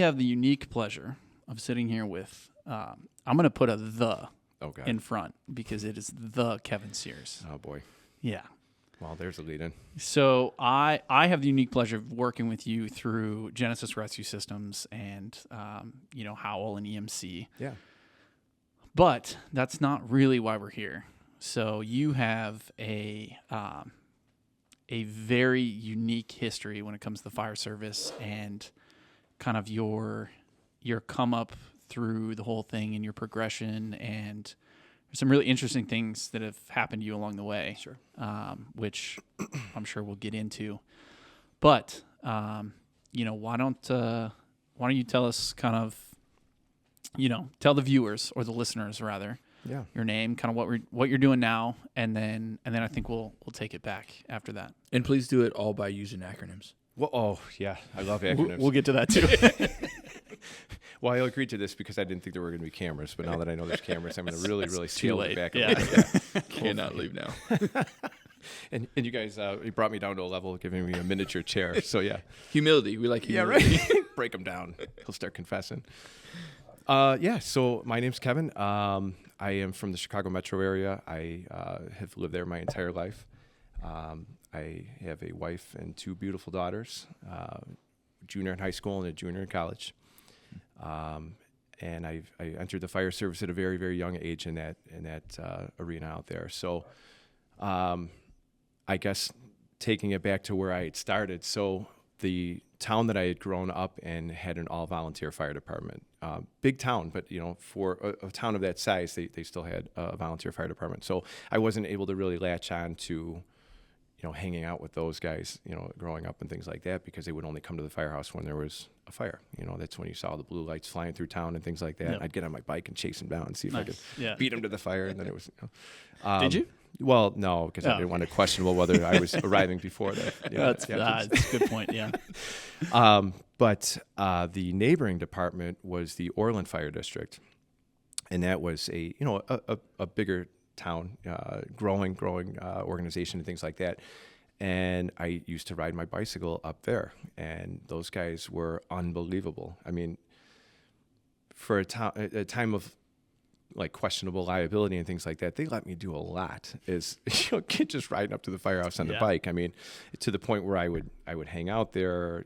have the unique pleasure of sitting here with, I'm going to put a "the" in front because it is the Kevin Sears. Oh, boy. Yeah. Well, there's a lead in. So I have the unique pleasure of working with you through Genesis Rescue Systems and, Howell and EMC. Yeah. But that's not really why we're here. So you have a very unique history when it comes to the fire service and kind of your come up through the whole thing and your progression, and there's some really interesting things that have happened to you along the way. Sure. Which I'm sure we'll get into. But why don't you tell us kind of, tell the viewers or the listeners rather, your name, kind of what you're doing now, and then I think we'll take it back after that. And please do it all by using acronyms. Well, oh, yeah. I love acronyms. We'll get to that too. Well, I agreed to this because I didn't think there were going to be cameras, but now that I know there's cameras, I'm going to really scale it back. Yeah. Cannot leave now. And you guys, you brought me down to a level of giving me a miniature chair. So, yeah. Humility. We like humility. Yeah, right. Break him down. He'll start confessing. So my name's Kevin. I am from the Chicago metro area. I have lived there my entire life. I have a wife and two beautiful daughters, junior in high school and a junior in college. And I entered the fire service at a very, very young age in that arena out there. So, I guess taking it back to where I had started. So the town that I had grown up in had an all-volunteer fire department. Big town, but for a town of that size, they still had a volunteer fire department. So I wasn't able to really latch on to hanging out with those guys, growing up and things like that, because they would only come to the firehouse when there was a fire. That's when you saw the blue lights flying through town and things like that. Yep. I'd get on my bike and chase them down and see if I could Yeah. beat them to the fire. And then it was, Did you? Well, no, because I didn't want to question whether I was arriving before that. That's a good point. Yeah. But the neighboring department was the Orland Fire District, and that was a bigger town, growing organization and things like that. And I used to ride my bicycle up there, and those guys were unbelievable. I mean, for a time of like questionable liability and things like that, they let me do a lot. Kid just riding up to the firehouse on the bike. I mean, to the point where I would hang out there.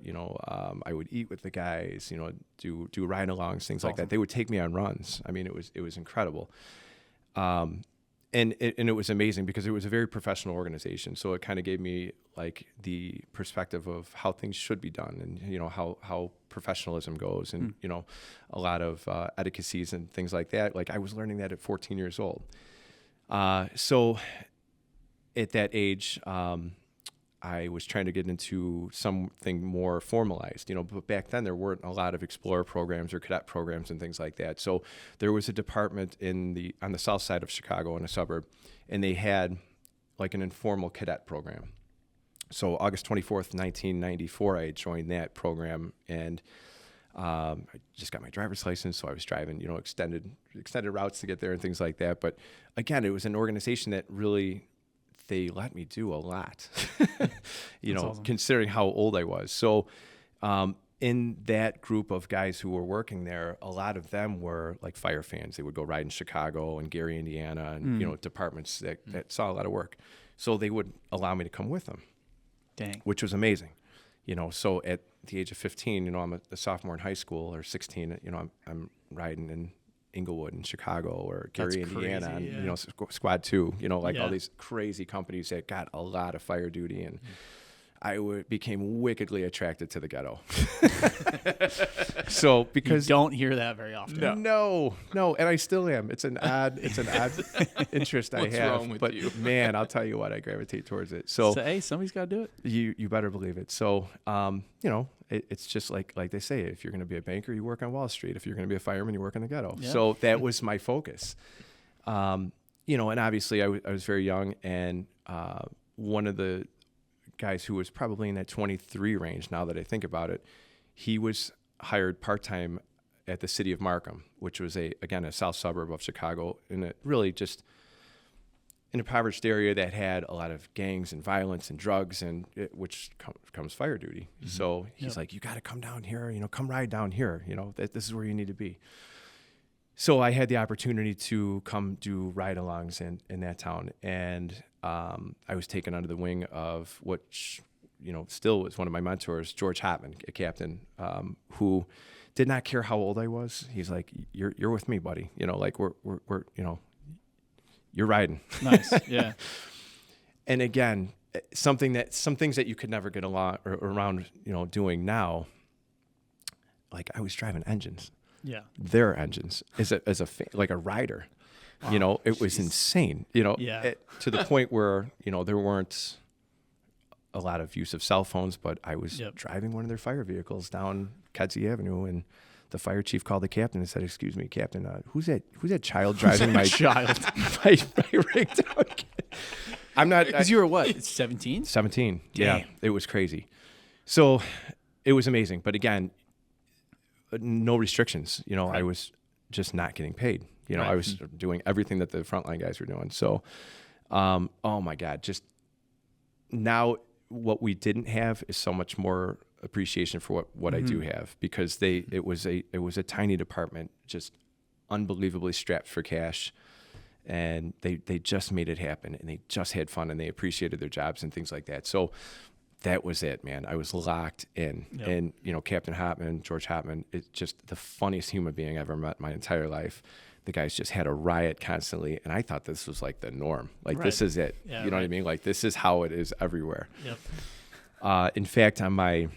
I would eat with the guys. Do ride-alongs, things like that. They would take me on runs. I mean, it was incredible. And it was amazing because it was a very professional organization. So it kind of gave me like the perspective of how things should be done, and how professionalism goes, and a lot of etiquettes and things like that. Like I was learning that at 14 years old. So at that age, I was trying to get into something more formalized, but back then there weren't a lot of explorer programs or cadet programs and things like that. So there was a department on the south side of Chicago in a suburb, and they had like an informal cadet program. So August 24th, 1994, I joined that program, and I just got my driver's license, so I was driving, extended routes to get there and things like that. But again, it was an organization that really, they let me do a lot, awesome. Considering how old I was. So in that group of guys who were working there, a lot of them were like fire fans. They would go ride in Chicago and Gary, Indiana, and departments that saw a lot of work. So they would allow me to come with them. Dang. Which was amazing. So at the age of 15, I'm a sophomore in high school, or 16, I'm riding in Inglewood in Chicago, or Gary, Indiana, and Squad 2, all these crazy companies that got a lot of fire duty, and I became wickedly attracted to the ghetto. So because you don't hear that very often. No, and I still am. It's an odd interest I have. What's wrong with but you? Man, I'll tell you what, I gravitate towards it. So hey, somebody's got to do it. You better believe it. So it's just like they say, if you're going to be a banker, you work on Wall Street. If you're going to be a fireman, you work in the ghetto. Yeah. So that was my focus. And obviously I was very young, and one of the guys who was probably in that 23 range, now that I think about it, he was hired part-time at the city of Markham, which was a south suburb of Chicago, and it really just in a impoverished area that had a lot of gangs and violence and drugs, and which comes fire duty. Mm-hmm. So he's like, you got to come down here, come ride down here. This is where you need to be. So I had the opportunity to come do ride-alongs in that town, and I was taken under the wing of which, still was one of my mentors, George Hopman, a captain, who did not care how old I was. He's like, you're with me, buddy. Like we're you're riding. Nice. Yeah. And again, some things that you could never get along or around, doing like I was driving engines. Yeah. Their engines like a rider. It was insane, Yeah. To the point where, there weren't a lot of use of cell phones, but I was driving one of their fire vehicles down Kedzie Avenue, and the fire chief called the captain and said, "Excuse me, Captain, who's that child driving my child? my rigged out?" I'm not. Because you were what? 17? 17. Damn. Yeah, it was crazy. So it was amazing, but again, no restrictions. Right. I was just not getting paid. Right. I was doing everything that the frontline guys were doing. So, oh my God, just now what we didn't have is so much more appreciation for what I do have, because it was a tiny department, just unbelievably strapped for cash, and they just made it happen, and they just had fun, and they appreciated their jobs and things like that. So that was it, man. I was locked in. Yep. And Captain Hopman, George Hopman, is just the funniest human being I've ever met in my entire life. The guys just had a riot constantly, and I thought this was like the norm. Like, right. This is it. Yeah, you know what I mean? Like, this is how it is everywhere. Yep. In fact, on my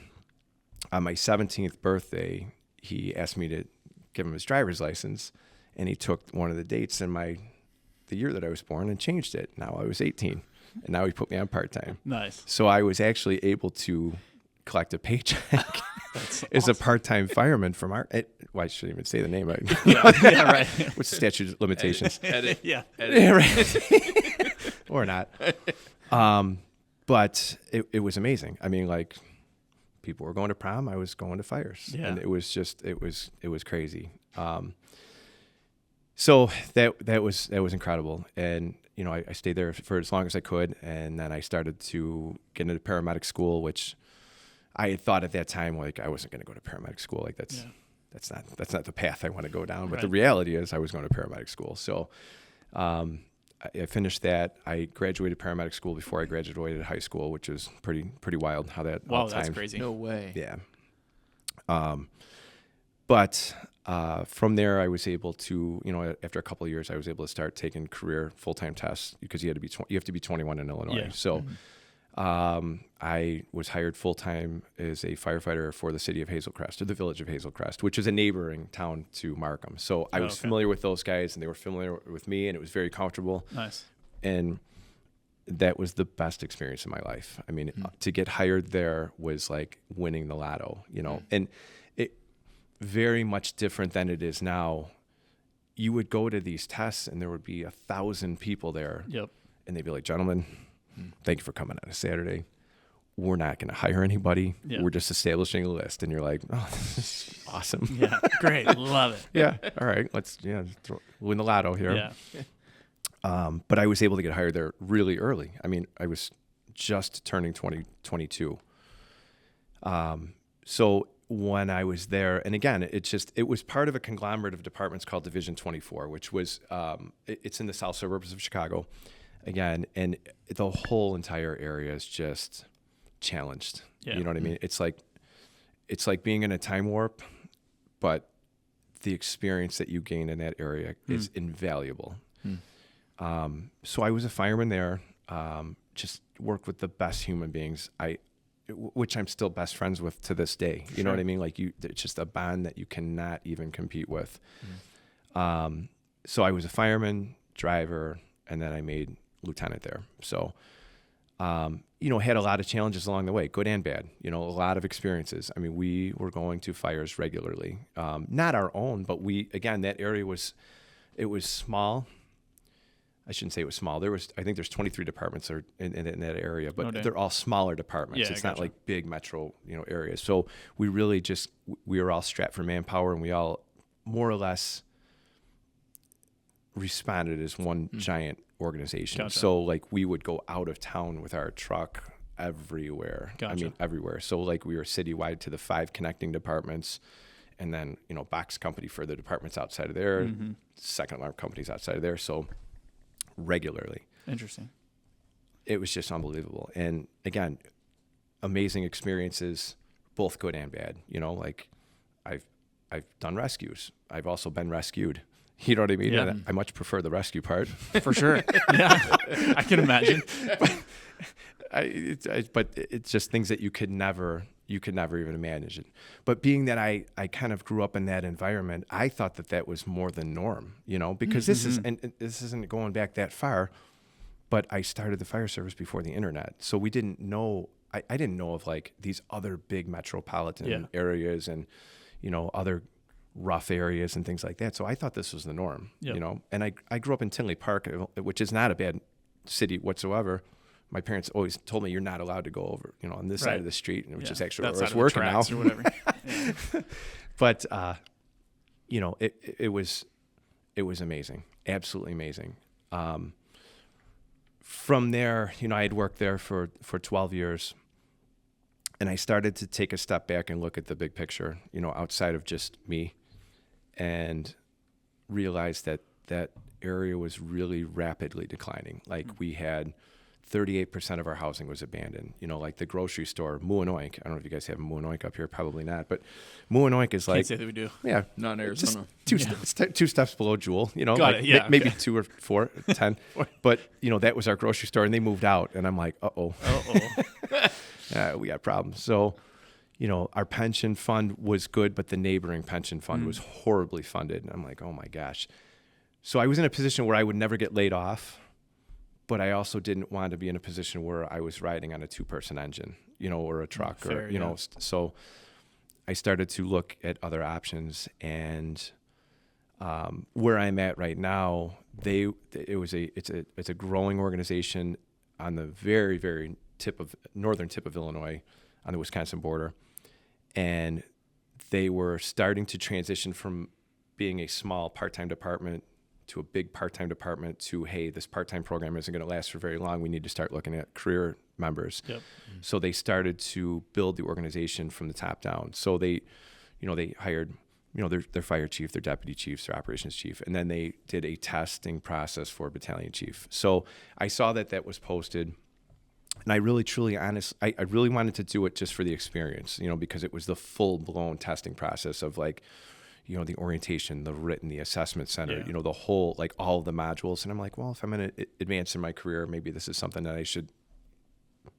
17th birthday, he asked me to give him his driver's license, and he took one of the dates in the year that I was born and changed it. Now I was 18, and now he put me on part-time. Nice. So I was actually able to collect a paycheck That's as awesome. a part-time fireman from I shouldn't even say the name. Yeah, right. What's the statute of limitations? Edit. Yeah. Yeah, right. Or not. But it was amazing. I mean, like, people were going to prom. I was going to fires. Yeah. And it was crazy. So that was incredible. And, I stayed there for as long as I could. And then I started to get into paramedic school, which I had thought at that time, like, I wasn't going to go to paramedic school. Like, that's not the path I want to go down. But Right. the reality is I was going to paramedic school. So, I finished that. I graduated paramedic school before I graduated high school, which is pretty wild how that all Wow, that's timed. crazy. No way. Yeah. But from there, I was able to, after a couple of years, I was able to start taking career full-time tests, because you have to be 21 in Illinois. Yeah. So I was hired full-time as a firefighter for the city of Hazelcrest, or the village of Hazelcrest, which is a neighboring town to Markham. So I was familiar with those guys, and they were familiar with me, and it was very comfortable. Nice. And that was the best experience in my life. I mean, to get hired there was like winning the lotto, and it very much different than it is now. You would go to these tests, and there would be 1,000 people there. Yep. And they'd be like, "Gentlemen, thank you for coming on a Saturday. We're not going to hire anybody. Yeah. We're just establishing a list." And you're like, "Oh, this is awesome." Yeah. Great. Love it. Yeah. All right. Let's win the lotto here. Yeah. But I was able to get hired there really early. I mean, I was just turning 22. So when I was there, and again, it was part of a conglomerate of departments called Division 24, which was, it's in the south suburbs of Chicago again. And the whole entire area is just challenged. Yeah. You know what I mean? It's like being in a time warp, but the experience that you gain in that area is invaluable. So I was a fireman there, just worked with the best human beings, which I'm still best friends with to this day. You know what I mean? Like, it's just a bond that you cannot even compete with. So I was a fireman, driver, and then I made lieutenant there. So, had a lot of challenges along the way, good and bad, a lot of experiences. I mean, we were going to fires regularly, not our own, but that area was small. I shouldn't say it was small. I think there's 23 departments in that area, but they're all smaller departments. Yeah, it's not like big metro, areas. So we really we were all strapped for manpower, and we all more or less responded as one giant organization. Gotcha. So like we would go out of town with our truck everywhere. I Gotcha. mean, everywhere. So like we were citywide to the 5 connecting departments, and then, box company for the departments outside of there, second alarm companies outside of there. So regularly. Interesting. It was just unbelievable. And again, amazing experiences, both good and bad. Like I've done rescues. I've also been rescued. You know what I mean? Yeah. And I much prefer the rescue part. For sure. Yeah. I can imagine. But it's just things that you could never even imagine. But being that I kind of grew up in that environment, I thought that was more the norm, because this isn't going back that far, but I started the fire service before the internet. So we didn't know, I didn't know of like these other big metropolitan areas and, other rough areas and things like that. So I thought this was the norm, and I grew up in Tinley Park, which is not a bad city whatsoever. My parents always told me you're not allowed to go over, on this side of the street, which is actually where I was working now. Or whatever. But, it was amazing, absolutely amazing. From there, I had worked there for 12 years, and I started to take a step back and look at the big picture, outside of just me, and realized that area was really rapidly declining. Like we had 38% of our housing was abandoned. Like the grocery store, Moo and Oink. I don't know if you guys have Moo and Oink up here, probably not. But Moo and Oink is like, Can't say that we do. yeah, Not in Arizona. it's two steps below Jewel. Got like it. Yeah, maybe okay. 2 or 4, 10. But that was our grocery store, and they moved out, and I'm like, we got problems. So, our pension fund was good, but the neighboring pension fund was horribly funded. And I'm like, oh my gosh. So I was in a position where I would never get laid off, but I also didn't want to be in a position where I was riding on a 2-person engine, or a truck, Fair, or, so I started to look at other options. And where I'm at right now, it's a growing organization on the very, very northern tip of Illinois on the Wisconsin border. And they were starting to transition from being a small part-time department to a big part-time department to, hey, this part-time program isn't going to last for very long. We need to start looking at career members. Yep. So they started to build the organization from the top down. So they hired, their fire chief, their deputy chiefs, their operations chief, and then they did a testing process for battalion chief. So I saw that was posted. And I really, truly, I really wanted to do it just for the experience, because it was the full-blown testing process of like, the orientation, the written, the assessment center, the whole, like all of the modules. And I'm like, well, if I'm going to advance in my career, maybe this is something that I should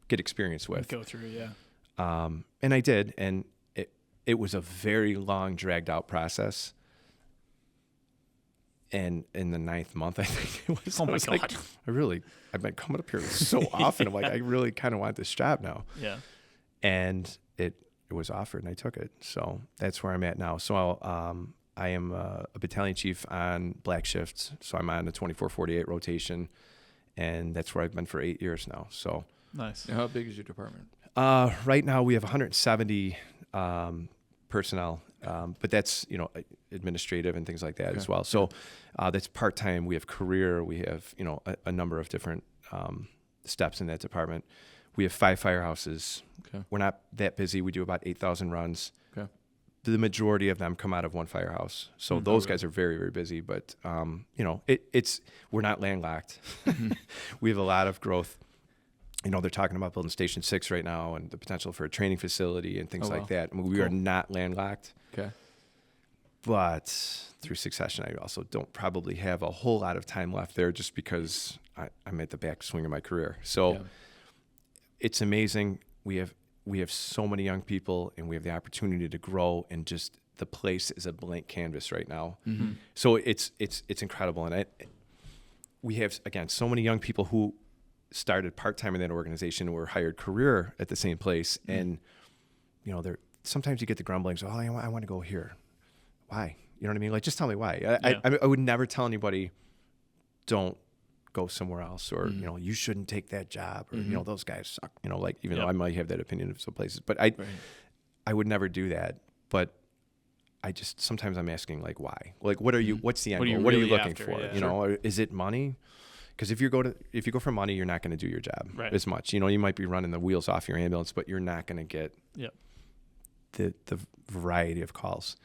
get experience with. Go through, yeah. And I did. And it was a very long, dragged out process. And in the 9th month, I think it was. Oh my God! Like, I've been coming up here so often. I'm like, I really kind of want this job now. Yeah. And it was offered, and I took it. So that's where I'm at now. So I am a battalion chief on black shifts. So I'm on the 24/48 rotation, and that's where I've been for 8 years now. So Nice. Now, how big is your department? right now we have 170 personnel, but that's administrative and things like that as well. So that's part-time. We have career. We have a number of different steps in that department. We have 5 firehouses. Okay. We're not that busy. We do about 8,000 runs. Okay. The majority of them come out of one firehouse. So those guys are very, very busy. But we're not landlocked. We have a lot of growth. They're talking about building Station 6 right now and the potential for a training facility and things like that. I mean, we are not landlocked. Okay. But through succession, I also don't probably have a whole lot of time left there just because I'm at the backswing of my career. So it's amazing. We have so many young people, and we have the opportunity to grow, and just the place is a blank canvas right now. Mm-hmm. So it's incredible. And we have, again, so many young people who started part-time in that organization or hired career at the same place. And, sometimes you get the grumblings, oh, I want to go here. Why? You know what I mean? Like, just tell me why. I would never tell anybody, don't go somewhere else, or, you shouldn't take that job, or, those guys suck, even though I might have that opinion of some places, but I would never do that. But sometimes I'm asking like, why? Like, what's the end What are goal? you What are you really looking after? for? Yeah. You know, or is it money? Because if you go for money, you're not going to do your job as much. You know, you might be running the wheels off your ambulance, but you're not going to get the variety of calls.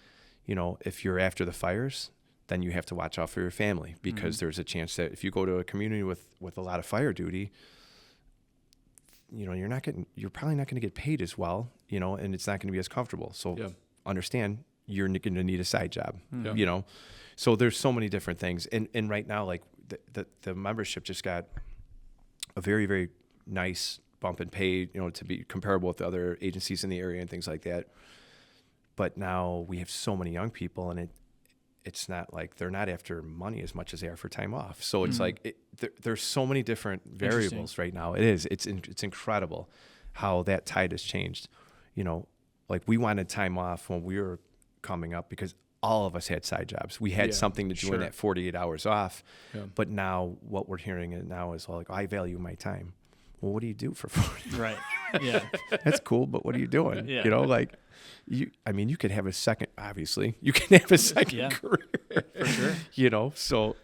You know, if you're after the fires, then you have to watch out for your family, because there's a chance that if you go to a community with a lot of fire duty, you know, you're probably not going to get paid as well, you know, and it's not going to be as comfortable. So understand you're going to need a side job, you know. So there's so many different things. And right now, like the membership just got a very, very nice bump in pay, you know, to be comparable with the other agencies in the area and things like that. But now we have so many young people, and it's not like they're not after money as much as they are for time off. So it's like there's so many different variables right now. It's incredible how that tide has changed. You know, like we wanted time off when we were coming up because all of us had side jobs. We had something to do in that 48 hours off. Yeah. But now what we're hearing now is like, I value my time. Well, what do you do for 40? Right. Yeah. That's cool, but what are you doing? Yeah. You know, like you could have a second, obviously. You can have a second career. For sure. You know, so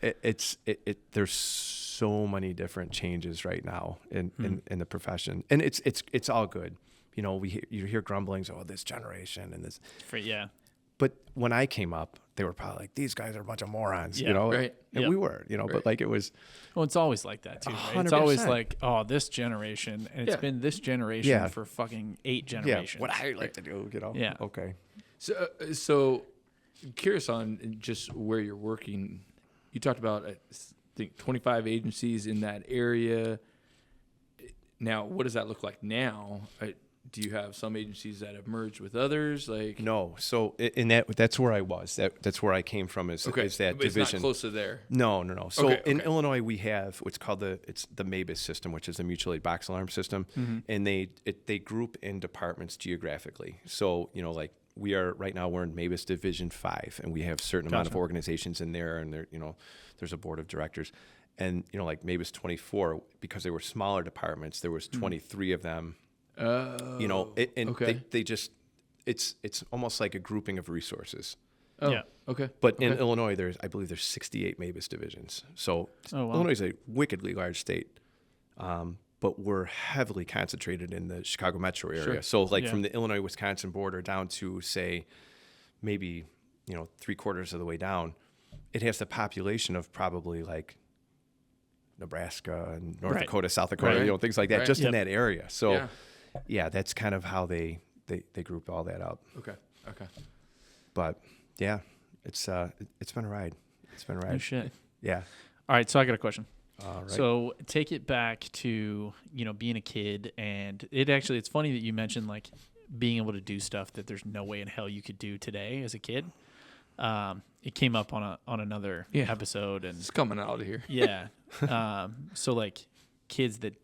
there's so many different changes right now in the profession. And it's all good. You know, you hear grumblings, oh, this generation and this. But when I came up, they were probably like, these guys are a bunch of morons, you know? Right. And we were, you know, but like it was. Well, it's always like that too, right? It's always like, oh, this generation. And it's been this generation for fucking 8 generations. Yeah, what I like to do, you know? Yeah. Okay. So curious on just where you're working. You talked about, I think, 25 agencies in that area. Now, what does that look like now? Do you have some agencies that have merged with others? Like no, so that's where I was. That's where I came from. Is that but division? It's not close to there. No. So in Illinois, we have what's called the MABUS system, which is the mutual aid box alarm system, and they group in departments geographically. So you know, like we're in MABUS Division 5, and we have a certain amount of organizations in there, and there's a board of directors, and you know, like MABUS 24, because they were smaller departments, there was 23 of them. You know, they just it's almost like a grouping of resources. Oh, yeah. Okay. But in Illinois, I believe there's 68 MABUS divisions. So Illinois is a wickedly large state, but we're heavily concentrated in the Chicago metro area. Sure. So like from the Illinois-Wisconsin border down to say maybe 3/4 of the way down, it has the population of probably like Nebraska and North Dakota, South Dakota, things like that, just in that area. So. Yeah, that's kind of how they group all that up. Okay. But yeah, it's been a ride. It's been a ride. No shit. Yeah. All right, so I got a question. All right. So take it back to being a kid, and it's funny that you mentioned like being able to do stuff that there's no way in hell you could do today as a kid. It came up on another episode, and it's coming out of here. Yeah. So like kids that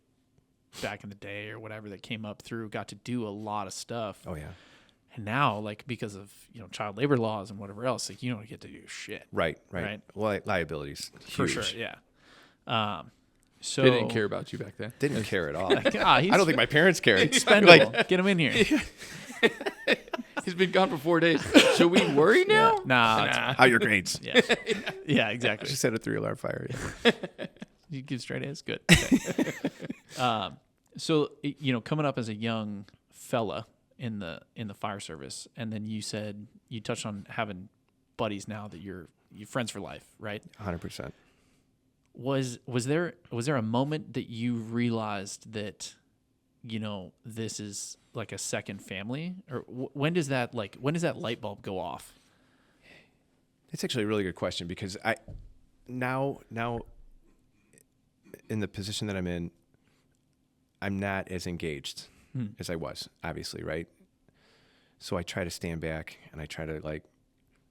back in the day or whatever that came up through got to do a lot of stuff. Oh yeah. And now, like, because of child labor laws and whatever else, like you don't get to do shit. Right. Well, liabilities for huge. sure. Yeah. So they didn't care about you back then. Didn't care at all. Like, I don't think my parents cared. Expendable. Get him in here. He's been gone for 4 days. Should we worry now? Nah. How are your grades? Yeah, exactly. Just had a 3-alarm fire. You give straight A's? Good. Okay. So, coming up as a young fella in the fire service, and then you said you touched on having buddies now that you're friends for life, right? 100%. Was there a moment that you realized that this is like a second family, or when does that light bulb go off? It's actually a really good question, because I now in the position that I'm in, I'm not as engaged as I was, obviously, right? So I try to stand back and I try to like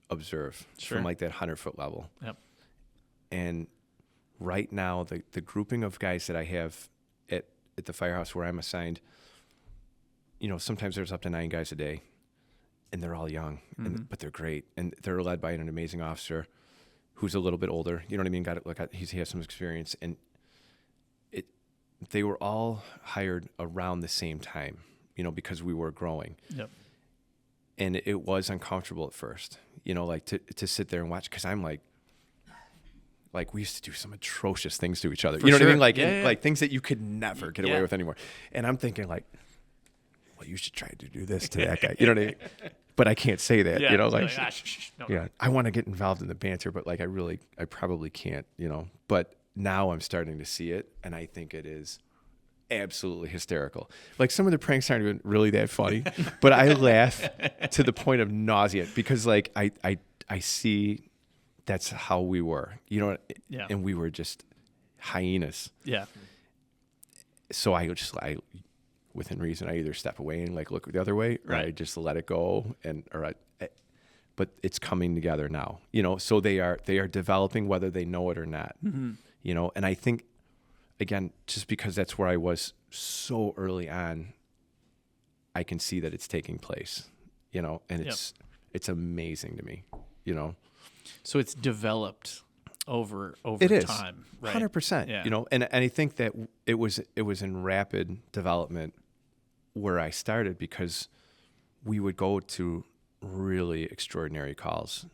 observe from like that 100-foot level. Yep. And right now, the grouping of guys that I have at the firehouse where I'm assigned, sometimes there's up to 9 guys a day, and they're all young, but they're great, and they're led by an amazing officer who's a little bit older. You know what I mean? He has some experience, and they were all hired around the same time, because we were growing. Yep. And it was uncomfortable at first, you know, like to sit there and watch, because I'm like we used to do some atrocious things to each other. You know what I mean? Like like things that you could never get away with anymore. And I'm thinking like, well, you should try to do this to that guy. You know what I mean? But I can't say that. You know, like no. I want to get involved in the banter, but like I probably can't. You know, but now I'm starting to see it, and I think it is absolutely hysterical. Like some of the pranks aren't even really that funny, but I laugh to the point of nausea, because like I see that's how we were, you know, and we were just hyenas. Yeah. So I within reason, I either step away and like look the other way, or I just let it go, but it's coming together now, you know. So they are developing, whether they know it or not, you know. And I think, again, just because that's where I was so early on, I can see that it's taking place, you know, and it's amazing to me, you know. So it's developed over time, right? 100%. Yeah. You know, and I think that it was in rapid development where I started, because we would go to really extraordinary calls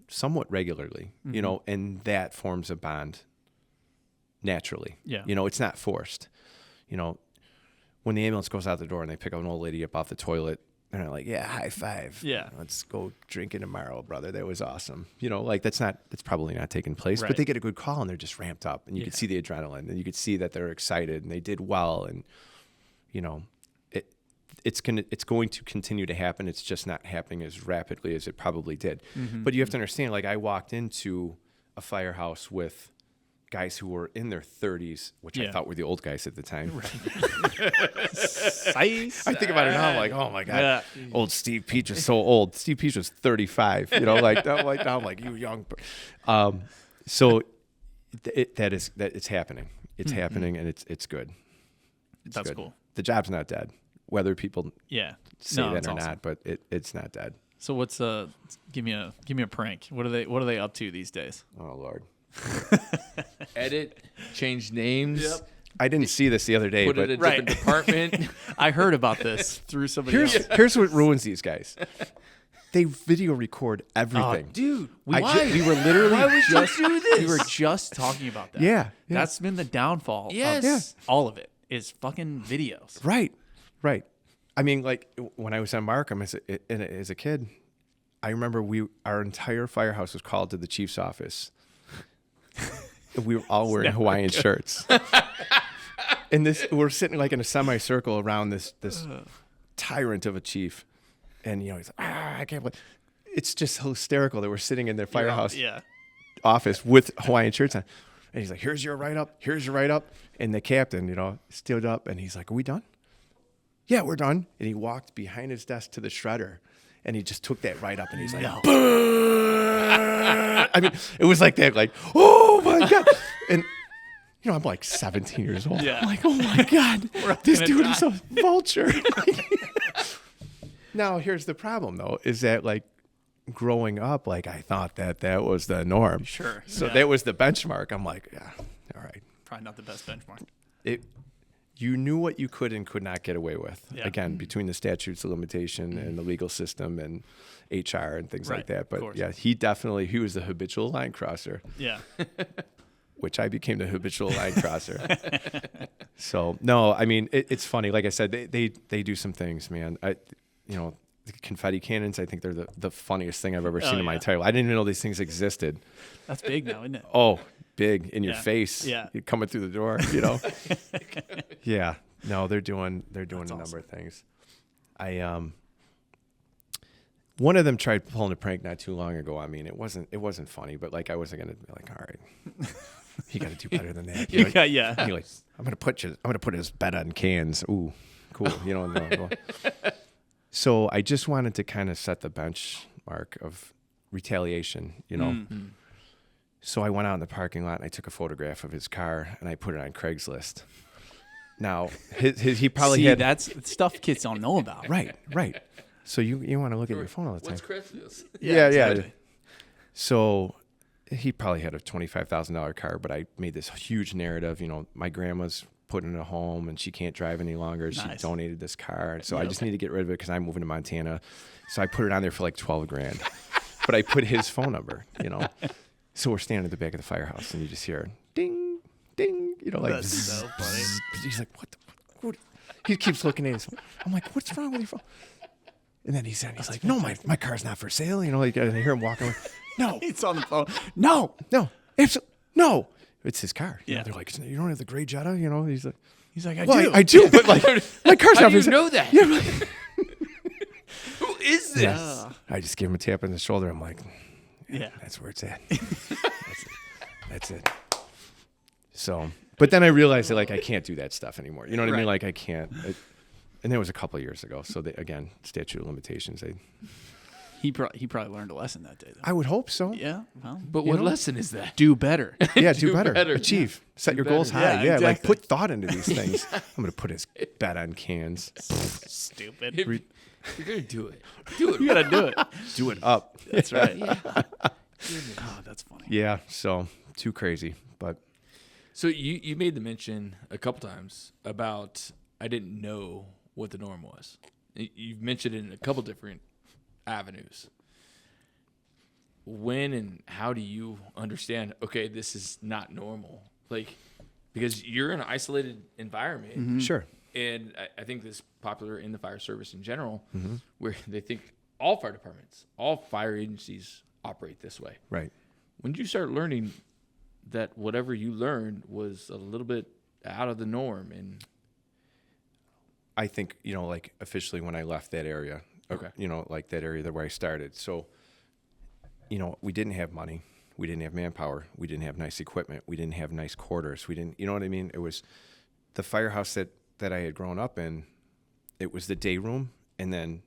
somewhat regularly, you know, and that forms a bond naturally. Yeah. You know, it's not forced. You know, when the ambulance goes out the door and they pick up an old lady up off the toilet, and they're like, yeah, high five. Yeah. Let's go drinking tomorrow, brother. That was awesome. You know, like that's probably not taking place, but they get a good call and they're just ramped up, and you could see the adrenaline, and you could see that they're excited and they did well. And, you know, it's going to continue to happen. It's just not happening as rapidly as it probably did. But you have to understand, like I walked into a firehouse with guys who were in their 30s, which I thought were the old guys at the time. I think about it now, I'm like, oh my God, old Steve Peach is so old. Steve Peach was 35, you know, like now I'm like, you young. So it's happening. It's happening, and it's good. That's good. Cool. The job's not dead, whether people say that or not, but it's not dead. So what's give me a prank. What are they up to these days? Oh Lord. Edit, change names. Yep. I didn't see this the other day, put it in a different department. I heard about this through somebody else. Here's what ruins these guys. They video record everything. Oh, dude, why? We were literally why would you do this? We were just talking about that. Yeah. That's been the downfall of all of it, is fucking videos. Right. I mean, like when I was on Markham as a kid, I remember our entire firehouse was called to the chief's office. We were all wearing Hawaiian shirts. And we're sitting like in a semicircle around this tyrant of a chief. And, you know, he's like, I can't believe. It's just hysterical that we're sitting in their firehouse office with Hawaiian shirts on. And he's like, here's your write-up. And the captain, you know, stood up and he's like, are we done? Yeah, we're done. And he walked behind his desk to the shredder. And he just took that write-up and he's like, I mean, it was like that, like, oh my God. And, you know, I'm like 17 years old. Yeah. I'm like, oh my God, this dude is a vulture. Now, here's the problem, though, is that, like, growing up, like, I thought that was the norm. Sure. So that was the benchmark. I'm like, yeah, all right. Probably not the best benchmark. You knew what you could and could not get away with. Yeah. Again, between the statutes of limitation and the legal system and HR and things like that. But yeah, he was the habitual line crosser. Yeah. Which I became the habitual line crosser. So no, I mean, it's funny. Like I said, they do some things, man. You know, the confetti cannons, I think they're the funniest thing I've ever seen in my entire life. I didn't even know these things existed. That's big now, isn't it? Oh, big in your face. Yeah. You're coming through the door, you know? Yeah. No, they're doing That's a number of things. One of them tried pulling a prank not too long ago. I mean, it wasn't funny, but like I wasn't gonna be like, all right, you got to do better than that. You're like, I'm gonna put his bet on cans. Ooh, cool. You know. No. So I just wanted to kind of set the benchmark of retaliation. You know. Mm-hmm. So I went out in the parking lot and I took a photograph of his car and I put it on Craigslist. Now, he probably had... that's stuff kids don't know about. Right. So you want to look at your phone all the time. What's Craigslist? Yeah. So he probably had a $25,000 car, but I made this huge narrative. You know, my grandma's putting in a home and she can't drive any longer. Nice. She donated this car. So I just need to get rid of it because I'm moving to Montana. So I put it on there for like $12,000. but I put his phone number, you know. So we're standing at the back of the firehouse, and you just hear ding, ding, you know, like That's so funny. He's like, what? He keeps looking at us. I'm like, what's wrong with your phone? And then he's like, no, my car's not for sale. You know, like I hear him walking away. No, He's on the phone. No. absolutely no. It's his car. You know, Yeah. they're like, you don't have the gray Jetta, you know. He's like, I well, do. I do, but like my car's How not do you for sale. know that? Yeah, right. Who is this? Yeah. I just give him a tap on the shoulder. I'm like, Yeah. that's where it's at. That's it. So, but then I realized that like I can't do that stuff anymore. You know what I mean? Right. Like I can't. And that was a couple of years ago. So again, statute of limitations. He probably learned a lesson that day, though. I would hope so. Yeah. Well, But You what know? lesson is that? do better. Yeah, Do do better. better. Achieve. Set your better. goals high. Yeah, Yeah, like exactly. put thought into these things. I'm gonna put his bet on cans. Stupid. If you're gonna do it. Do it. You gotta do it. Do it up. That's right. Yeah. Oh, that's funny. Yeah. So too crazy, but So you made the mention a couple times about I didn't know what the norm was. You've mentioned it in a couple different avenues. When and how do you understand, okay, this is not normal? Like, because you're in an isolated environment, sure. and I think this is popular in the fire service in general, where they think all fire departments, all fire agencies operate this way. Right. When did you start learning that whatever you learned was a little bit out of the norm? And I think, you know, like officially when I left that area, Okay. you know, like that area where I started. So, you know, we didn't have money. We didn't have manpower. We didn't have nice equipment. We didn't have nice quarters. We didn't, you know what I mean? It was the firehouse that I had grown up in. It was the day room. And then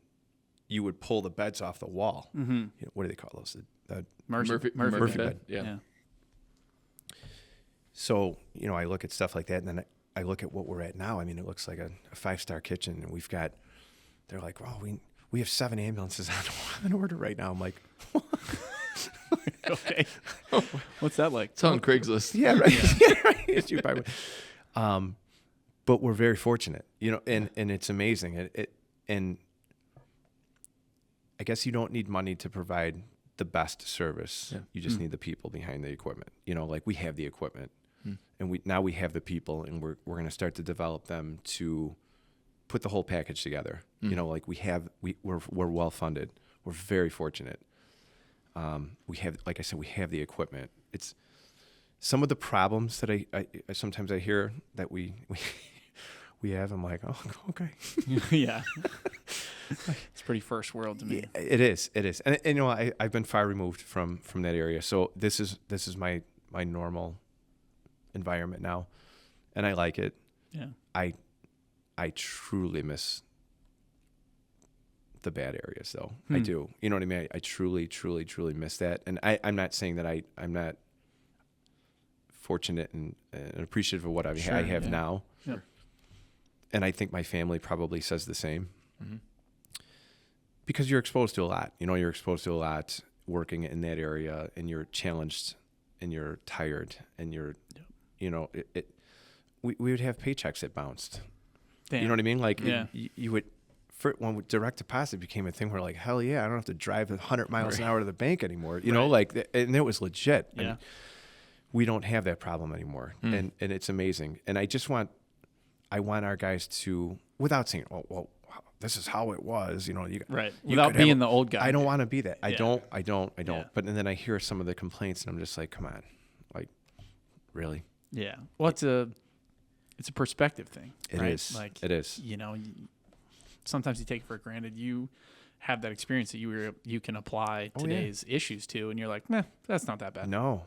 you would pull the beds off the wall. Mm-hmm. You know, what do they call those? The Murphy Murphy bed. bed. Yeah. So, you know, I look at stuff like that, and then I look at what we're at now. I mean, it looks like a 5-star kitchen, and we've got, they're like, well, we have 7 ambulances on order right now. I'm like, Okay. What's that like? It's on Craigslist. yeah, right. Yeah, right. It's you buy one. But we're very fortunate, you know, and it's amazing. And I guess you don't need money to provide the best service. Yeah. You just need the people behind the equipment. You know, like we have the equipment, and we have the people, and we're going to start to develop them to put the whole package together. You know, like we're well funded. We're very fortunate. We have, like I said, we have the equipment. It's some of the problems that I sometimes I hear that we have. I'm like, oh, okay. Yeah. It's pretty first world to me. It is, and you know, I've been far removed from that area, so this is my normal environment now, and I like it. Yeah. I truly miss the bad areas, though. I do. You know what I mean? I truly miss that, and I'm not saying that I'm not fortunate and appreciative of what I Sure, have yeah. now, Sure. and I think my family probably says the same. Because you're exposed to a lot. You know, you're exposed to a lot working in that area, and you're challenged, and you're tired, and you're, you know, we would have paychecks that bounced. Damn. You know what I mean? Like, Yeah. you would, when direct deposit became a thing where like, hell yeah, I don't have to drive 100 miles an hour to the bank anymore. You know, like, and it was legit. Yeah. And we don't have that problem anymore. And it's amazing. And I want our guys to, without saying, oh, well, this is how it was, you know, Right. you Without could have being the old guy. I don't want to be that. I Yeah. don't. Yeah. But then I hear some of the complaints, and I'm just like, come on, like, really? Yeah. Well, it's a perspective thing. It right? is. Like, It is. You know, sometimes you take it for granted. You have that experience that you can apply Oh, yeah. today's issues to, and you're like, meh, that's not that bad. No,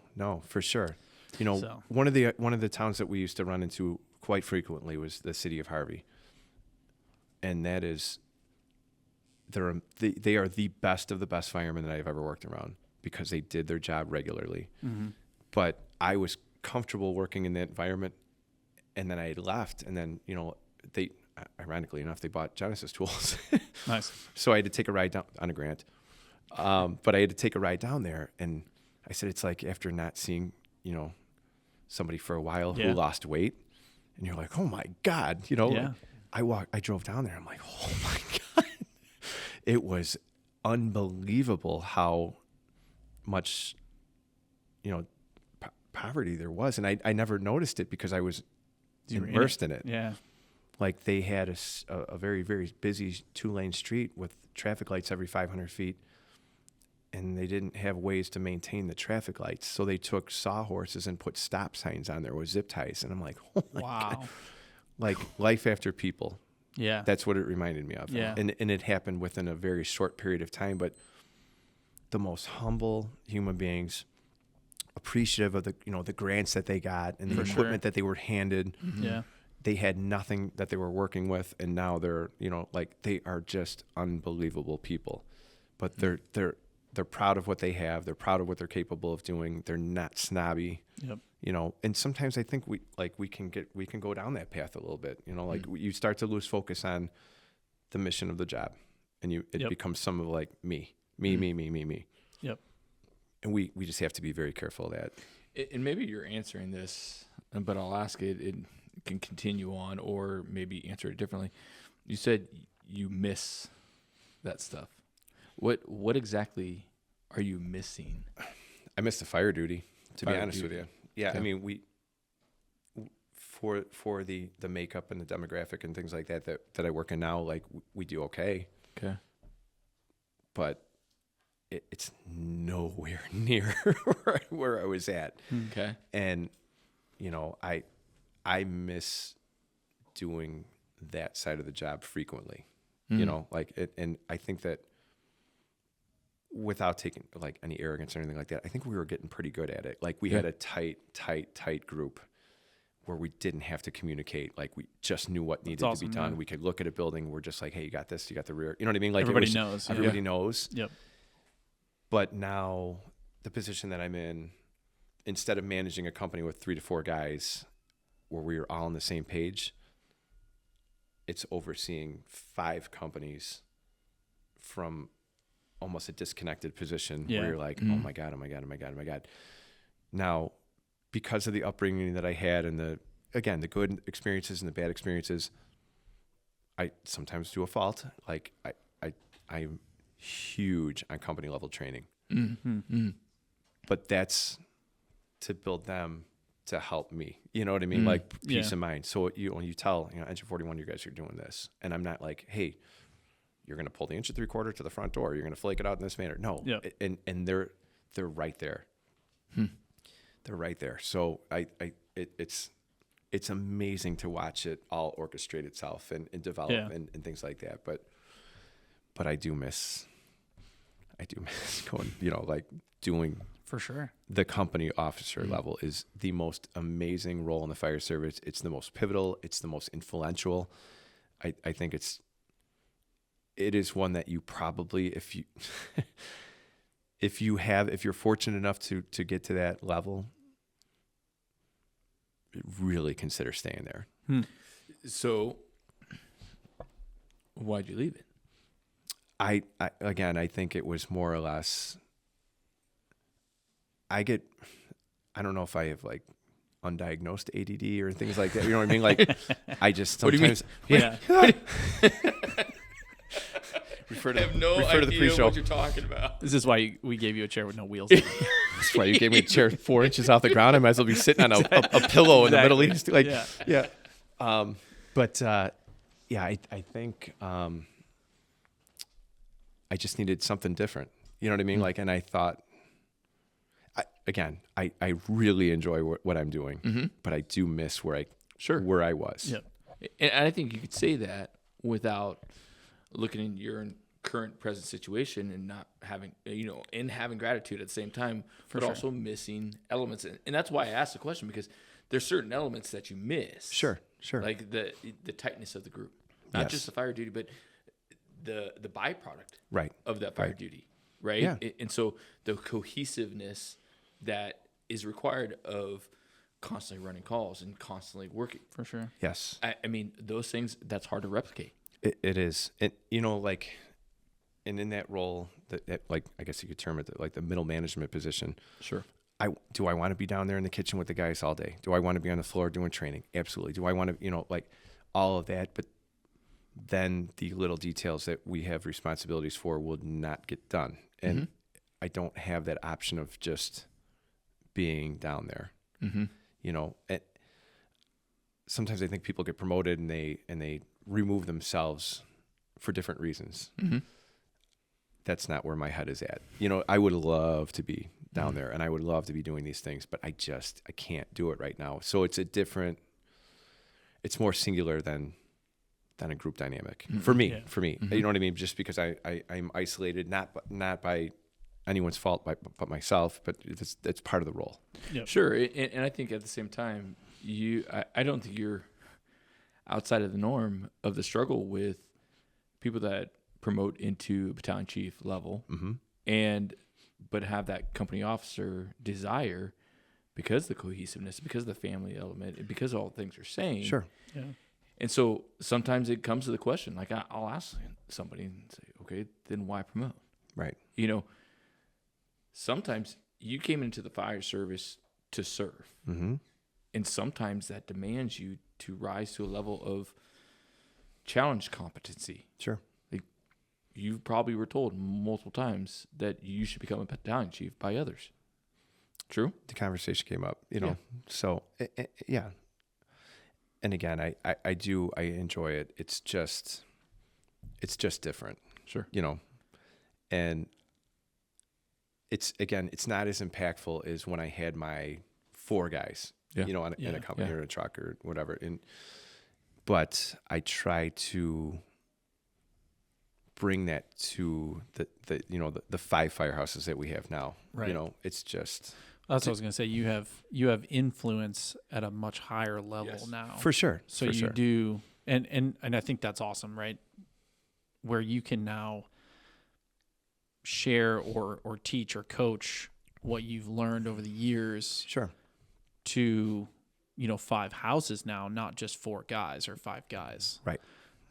for sure. You know, So- one of the towns that we used to run into quite frequently was the city of Harvey, and that is, they are the best of the best firemen that I've ever worked around because they did their job regularly. Mm-hmm. But I was comfortable working in that environment, and then I left, and then, you know, they, ironically enough, they bought Genesis tools. Nice. So I had to take a ride down on a grant. But I had to take a ride down there, and I said, it's like after not seeing, you know, somebody for a while Yeah. who lost weight, and you're like, oh my God, you know, Yeah. I drove down there. I'm like, oh my God. It was unbelievable how much, poverty there was. And I never noticed it because I was immersed in it. Yeah. Like they had a very, very busy 2-lane street with traffic lights every 500 feet. And they didn't have ways to maintain the traffic lights. So they took sawhorses and put stop signs on there with zip ties. And I'm like, oh my God. Like life after people. Yeah. That's what it reminded me of. Yeah. And it happened within a very short period of time. But the most humble human beings, appreciative of the grants that they got and the equipment that they were handed. Mm-hmm. Yeah. They had nothing that they were working with. And now they're, they are just unbelievable people. But they're proud of what they have. They're proud of what they're capable of doing. They're not snobby. Yep. And sometimes I think we can go down that path a little bit. You start to lose focus on the mission of the job, and it becomes some of like me. Yep. And we just have to be very careful of that. And maybe you're answering this, but I'll ask it. It can continue on, or maybe answer it differently. You said you miss that stuff. What exactly are you missing? I miss the fire duty, to be honest with you. Yeah, Okay. I mean, we for the makeup and the demographic and things like that I work in now, like we do okay. Okay. But it's nowhere near where I was at. Okay. And I miss doing that side of the job frequently. And I think that without taking like any arrogance or anything like that, I think we were getting pretty good at it. Like we had a tight group where we didn't have to communicate. Like we just knew what needed to be done. Yeah. We could look at a building. We're just like, hey, you got this, you got the rear. You know what I mean? Like Everybody knows. Everybody knows. Yep. But now the position that I'm in, instead of managing a company with 3 to 4 guys where we are all on the same page, it's overseeing 5 companies from almost a disconnected position where you're like, oh my God. Now, because of the upbringing that I had and the good experiences and the bad experiences, I sometimes do a fault. Like I'm huge on company level training, but that's to build them to help me. You know what I mean? Like peace of mind. So when you tell, Engine 41, you guys are doing this, and I'm not like, hey, you're going to pull the 1 3/4 to the front door. You're going to flake it out in this manner. No. Yep. And they're right there. They're right there. So it's amazing to watch it all orchestrate itself and develop and things like that. But I do miss going, like doing For sure. the company officer level is the most amazing role in the fire service. It's the most pivotal. It's the most influential. I think it is one that you probably, if you're fortunate enough to get to that level, really consider staying there. So why'd you leave it? I think it was more or less, I don't know if I have like undiagnosed ADD or things like that. You know what I mean? Like I just sometimes, refer to the pre-show. What you're talking about. This is why we gave you a chair with no wheels. That's why you gave me a chair 4 inches off the ground. I might as well be sitting on a pillow in the Middle East. Like, yeah. I think I just needed something different. You know what I mean? Like, and I thought, I really enjoy what I'm doing, but I do miss where I was. Yep. And I think you could say that without looking in your current present situation and not having, and having gratitude at the same time, but also missing elements. And that's why I asked the question, because there's certain elements that you miss. Sure. Like the tightness of the group, not just the fire duty, but the byproduct of that fire duty. Right. Yeah. And so the cohesiveness that is required of constantly running calls and constantly working. For sure. Yes. I mean, those things, that's hard to replicate. It is. And, and in that role, that like, I guess you could term it like the middle management position. Sure. Do I want to be down there in the kitchen with the guys all day? Do I want to be on the floor doing training? Absolutely. Do I want to, like all of that? But then the little details that we have responsibilities for will not get done. And I don't have that option of just being down there. Mm-hmm. You know, sometimes I think people get promoted and they remove themselves for different reasons. Mm-hmm. That's not where my head is at. You know, I would love to be down there and I would love to be doing these things, but I can't do it right now. So it's it's more singular than a group dynamic for me. Mm-hmm. You know what I mean? Just because I'm isolated, not by anyone's fault, but myself, but it's part of the role. Yep. Sure. And I think at the same time, I don't think you're outside of the norm of the struggle with people that promote into battalion chief level but have that company officer desire because of the cohesiveness, because of the family element, because all the things you're saying. Sure. Yeah. And so sometimes it comes to the question, like I'll ask somebody and say, okay, then why promote? Right. You know, sometimes you came into the fire service to serve. Mm-hmm. And sometimes that demands you to rise to a level of challenge competency. Sure. Like you probably were told multiple times that you should become a battalion chief by others. True? The conversation came up, you know, so yeah. And again, I enjoy it. It's just different. Sure. You know, and it's not as impactful as when I had my 4 guys, you know, in a company or in a truck or whatever. But I try to bring that to the you know, the 5 firehouses that we have now. Right. You know, it's just. That's what I was going to say. You have influence at a much higher level now. For sure. So you do, and I think that's awesome, right? Where you can now share or teach or coach what you've learned over the years. Sure. To, 5 houses now, not just 4 guys or 5 guys. Right.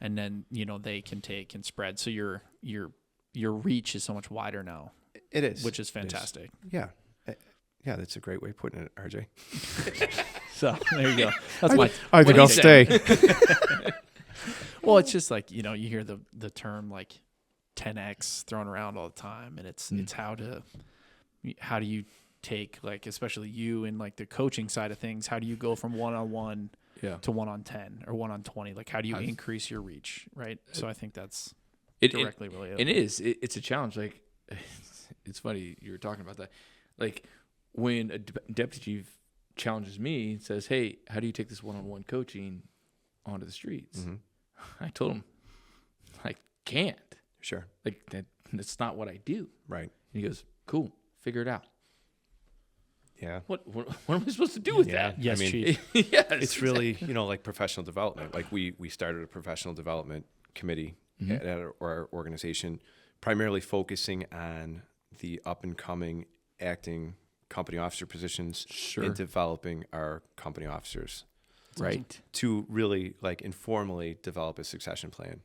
And then, they can take and spread. So your reach is so much wider now. It is. Which is fantastic. Yeah. Yeah, that's a great way of putting it, RJ. So there you go. That's I think I'll stay. Well, it's just like, you hear the term like 10X thrown around all the time, and it's how do you take, like, especially you in like the coaching side of things, how do you go from 1-on-1 to 1-on-10 or 1-on-20? Like, how do you increase your reach, right? So I think that's directly related. And it's a challenge. Like, it's funny you were talking about that. Like, when a deputy chief challenges me and says, hey, how do you take this 1-on-1 coaching onto the streets? Mm-hmm. I told him, I can't. Sure. Like, that's not what I do. Right. And he goes, cool, figure it out. Yeah. What am I supposed to do with that? Yes, Chief. Yes, it's really, like professional development. Like we started a professional development committee at our organization, primarily focusing on the up and coming acting company officer positions and developing our company officers. Right. To really like informally develop a succession plan.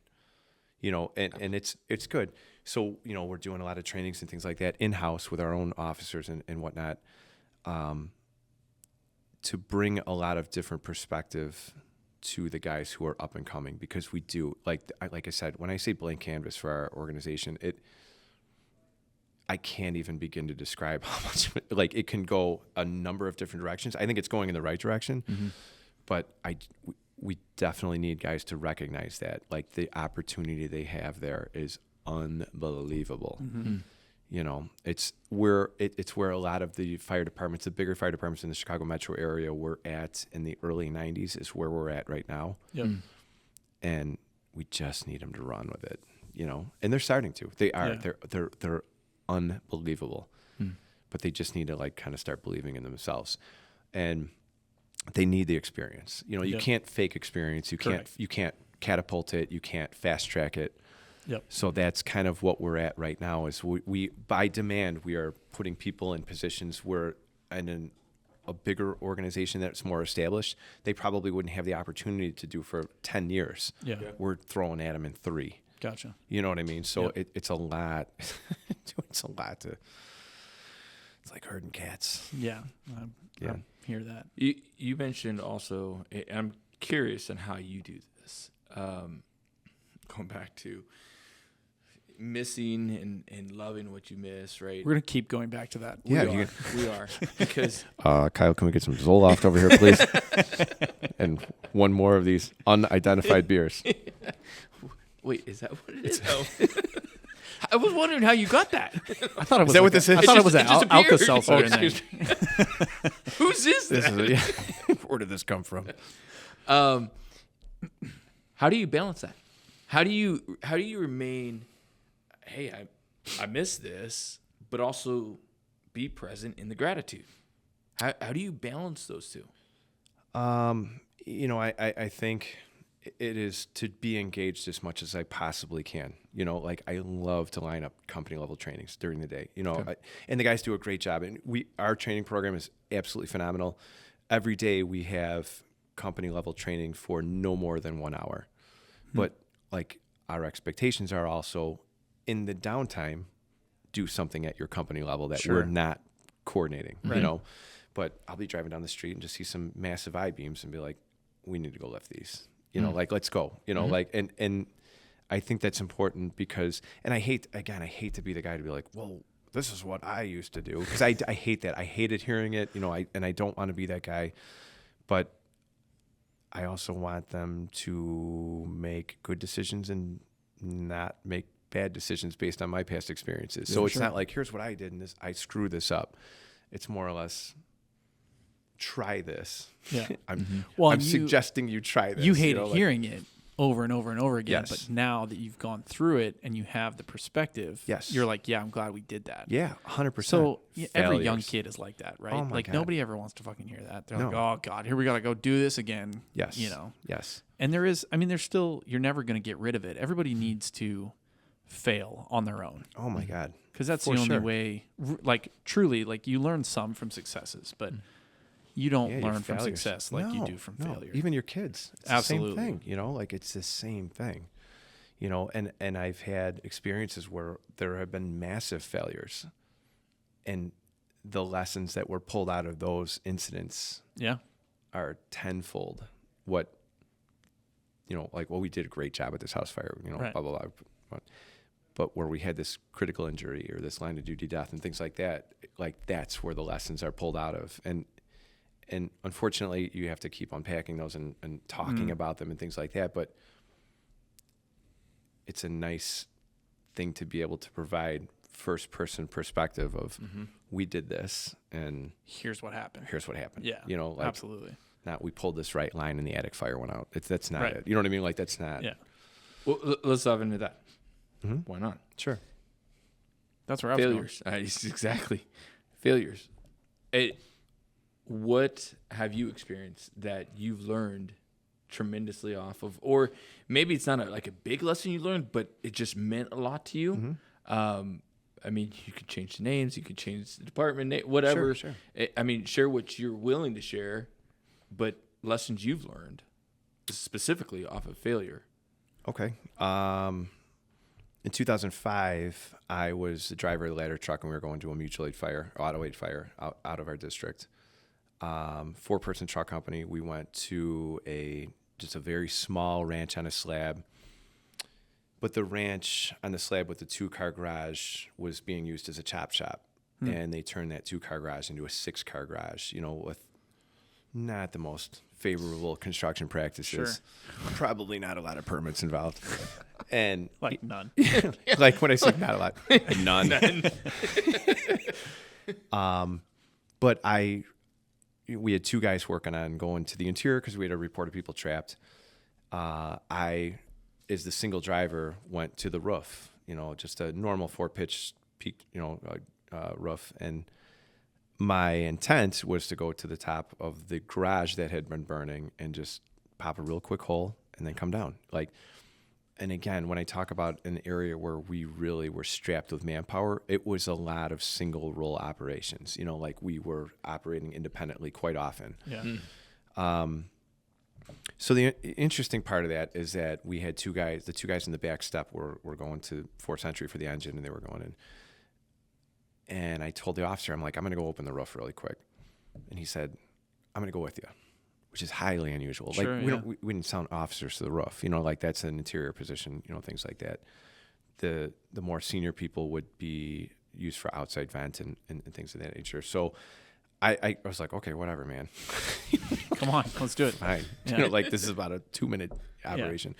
And it's good. So, we're doing a lot of trainings and things like that in-house with our own officers and whatnot, to bring a lot of different perspective to the guys who are up and coming, because we do, like I said, when I say blank canvas for our organization, I can't even begin to describe how much, like, it can go a number of different directions. I think it's going in the right direction, but we definitely need guys to recognize that, like, the opportunity they have there is unbelievable. It's where a lot of the fire departments, the bigger fire departments in the Chicago metro area, were at in the early 90s is where we're at right now. Yep. And we just need them to run with it, and they're starting to. They are. Yeah. They're unbelievable. But they just need to, like, kind of start believing in themselves. And they need the experience. You can't fake experience. You can't catapult it. You can't fast track it. Yep. So that's kind of what we're at right now. Is we by demand, we are putting people in positions where in a bigger organization that's more established, they probably wouldn't have the opportunity to do for 10 years. Yeah. We're throwing at them in 3. Gotcha. You know what I mean? So it's a lot. It's a lot to. It's like herding cats. Yeah. I hear that. You mentioned also, I'm curious on how you do this. Going back to missing and loving what you miss, right? We're gonna keep going back to that. Yeah, We are because Kyle, can we get some Zoloft over here, please? And one more of these unidentified beers. wait, is that what it is? No. I was wondering how you got that. I thought it was. that what this is? I thought it was It just an Alka appeared. Seltzer Oh, in there. excuse me. Whose is This that? is where did this come from? How do you balance that? How do you remain? Hey, I miss this, but also be present in the gratitude. How do you balance those two? I think it is to be engaged as much as I possibly can. Like I love to line up company level trainings during the day. And the guys do a great job. And our training program is absolutely phenomenal. Every day we have company level training for no more than 1 hour. But like our expectations are also in the downtime, do something at your company level that we're not coordinating. Right. But I'll be driving down the street and just see some massive I-beams and be like, we need to go lift these. Like, let's go. Like, and I think that's important because, and I hate to be the guy to be like, well, this is what I used to do, because I hate that. I hated hearing it. And I don't want to be that guy, but I also want them to make good decisions and not make bad decisions based on my past experiences. So it's not like, here's what I did and I screwed this up. It's more or less, try this. Yeah. I'm Well, suggesting you try this. You hated hearing it over and over and over again, Yes. but now that you've gone through it and you have the perspective, Yes. you're like, yeah, I'm glad we did that. Yeah, 100%. So every young Failures. kid is like that, right? Oh my like God. nobody ever wants to fucking hear that. They're like, No. oh God, here we gotta go do this again. Yes. Yes. And there's still, you're never gonna get rid of it. Everybody needs to fail on their own, Oh my God. because that's For the only sure. way. Like truly, like you learn some from successes, but you don't Yeah, your learn from failures. success like you No, do from no. failure. Even your kids. It's Absolutely. the same thing, like it's the same thing, and I've had experiences where there have been massive failures, and the lessons that were pulled out of those incidents Yeah. are tenfold what, like, well, we did a great job at this house fire, Right. blah, blah, blah. But where we had this critical injury or this line of duty death and things like that, like that's where the lessons are pulled out of. And unfortunately, you have to keep unpacking those and talking about them and things like that. But it's a nice thing to be able to provide first-person perspective of we did this and Here's what happened. here's what happened. Yeah. Like Absolutely. not we pulled this right line and the attic fire went out. That's not Right. it. You know what I mean? Like that's not. Yeah. Well, let's dive into that. Why not? Sure. That's where I was going. Failures. Exactly. Failures. What have you experienced that you've learned tremendously off of? Or maybe it's not like a big lesson you learned, but it just meant a lot to you. I mean, you could change the names, you could change the department name, whatever. Sure. I mean, share what you're willing to share, but lessons you've learned specifically off of failure. Okay. In 2005, I was the driver of the ladder truck, and we were going to a mutual aid fire, auto aid fire, out of our district. 4-person truck company. We went to just a very small ranch on a slab. But the ranch on the slab with the 2-car garage was being used as a chop shop. And they turned that 2-car garage into a 6-car garage, with not the most favorable construction practices. Sure. Probably not a lot of permits involved. And Like none. like when I say not a lot, none. But we had 2 guys working on going to the interior because we had a report of people trapped. I, as the single driver, went to the roof, just a normal 4-pitch peak, roof. And my intent was to go to the top of the garage that had been burning and just pop a real quick hole and then come down. And again, when I talk about an area where we really were strapped with manpower, it was a lot of single role operations. Like we were operating independently quite often. Yeah. So the interesting part of that is that we had 2 guys. The 2 guys in the back step were going to Fort Century for the engine, and they were going in. And I told the officer, I'm like, I'm going to go open the roof really quick. And he said, I'm going to go with you, which is highly unusual. Sure, we didn't sound officers to the roof, like that's an interior position, things like that. the more senior people would be used for outside vent and things of that nature. So I was like, okay, whatever, man. Come on, let's do it. Fine. Yeah. Like this is about a 2-minute operation.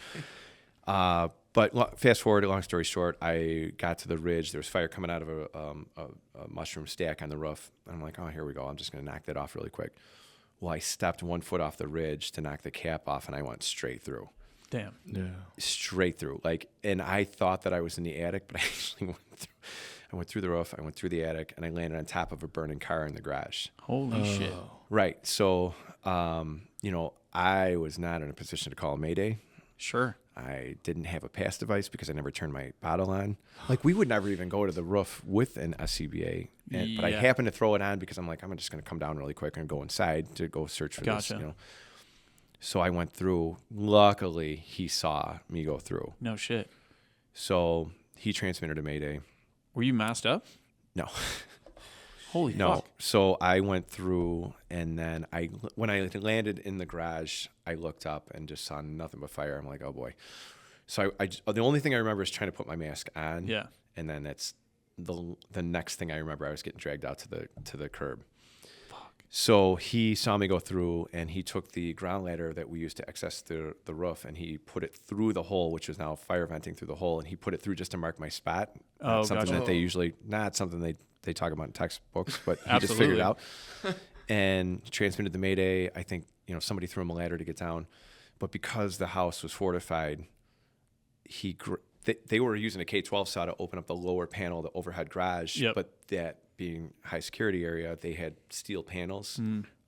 But fast forward, long story short, I got to the ridge. There was fire coming out of a mushroom stack on the roof. And I'm like, oh, here we go. I'm just going to knock that off really quick. Well, I stepped 1 foot off the ridge to knock the cap off, and I went straight through. Damn. Yeah. Straight through. And I thought that I was in the attic, but I actually went through the roof, I went through the attic, and I landed on top of a burning car in the garage. Holy shit. Right. So, I was not in a position to call a mayday. Sure. I didn't have a pass device because I never turned my bottle on. Like, we would never even go to the roof with an SCBA. But I happened to throw it on because I'm like, I'm just going to come down really quick and go inside to go search for this. So I went through. Luckily, he saw me go through. No shit. So he transmitted a mayday. Were you masked up? No. Holy No. fuck. So I went through, and then when I landed in the garage, I looked up and just saw nothing but fire. I'm like, oh boy. So the only thing I remember is trying to put my mask on. Yeah. And then that's the next thing I remember. I was getting dragged out to the curb. Fuck. So he saw me go through, and he took the ground ladder that we used to access the roof, and he put it through the hole, which was now fire venting through the hole, and he put it through just to mark my spot. Oh, something gotcha. that they usually not something they talk about in textbooks, but he just Absolutely. figured it out and transmitted the mayday. I think somebody threw him a ladder to get down, but because the house was fortified, they were using a K-12 saw to open up the lower panel, the overhead garage. Yep. But that being high security area, they had steel panels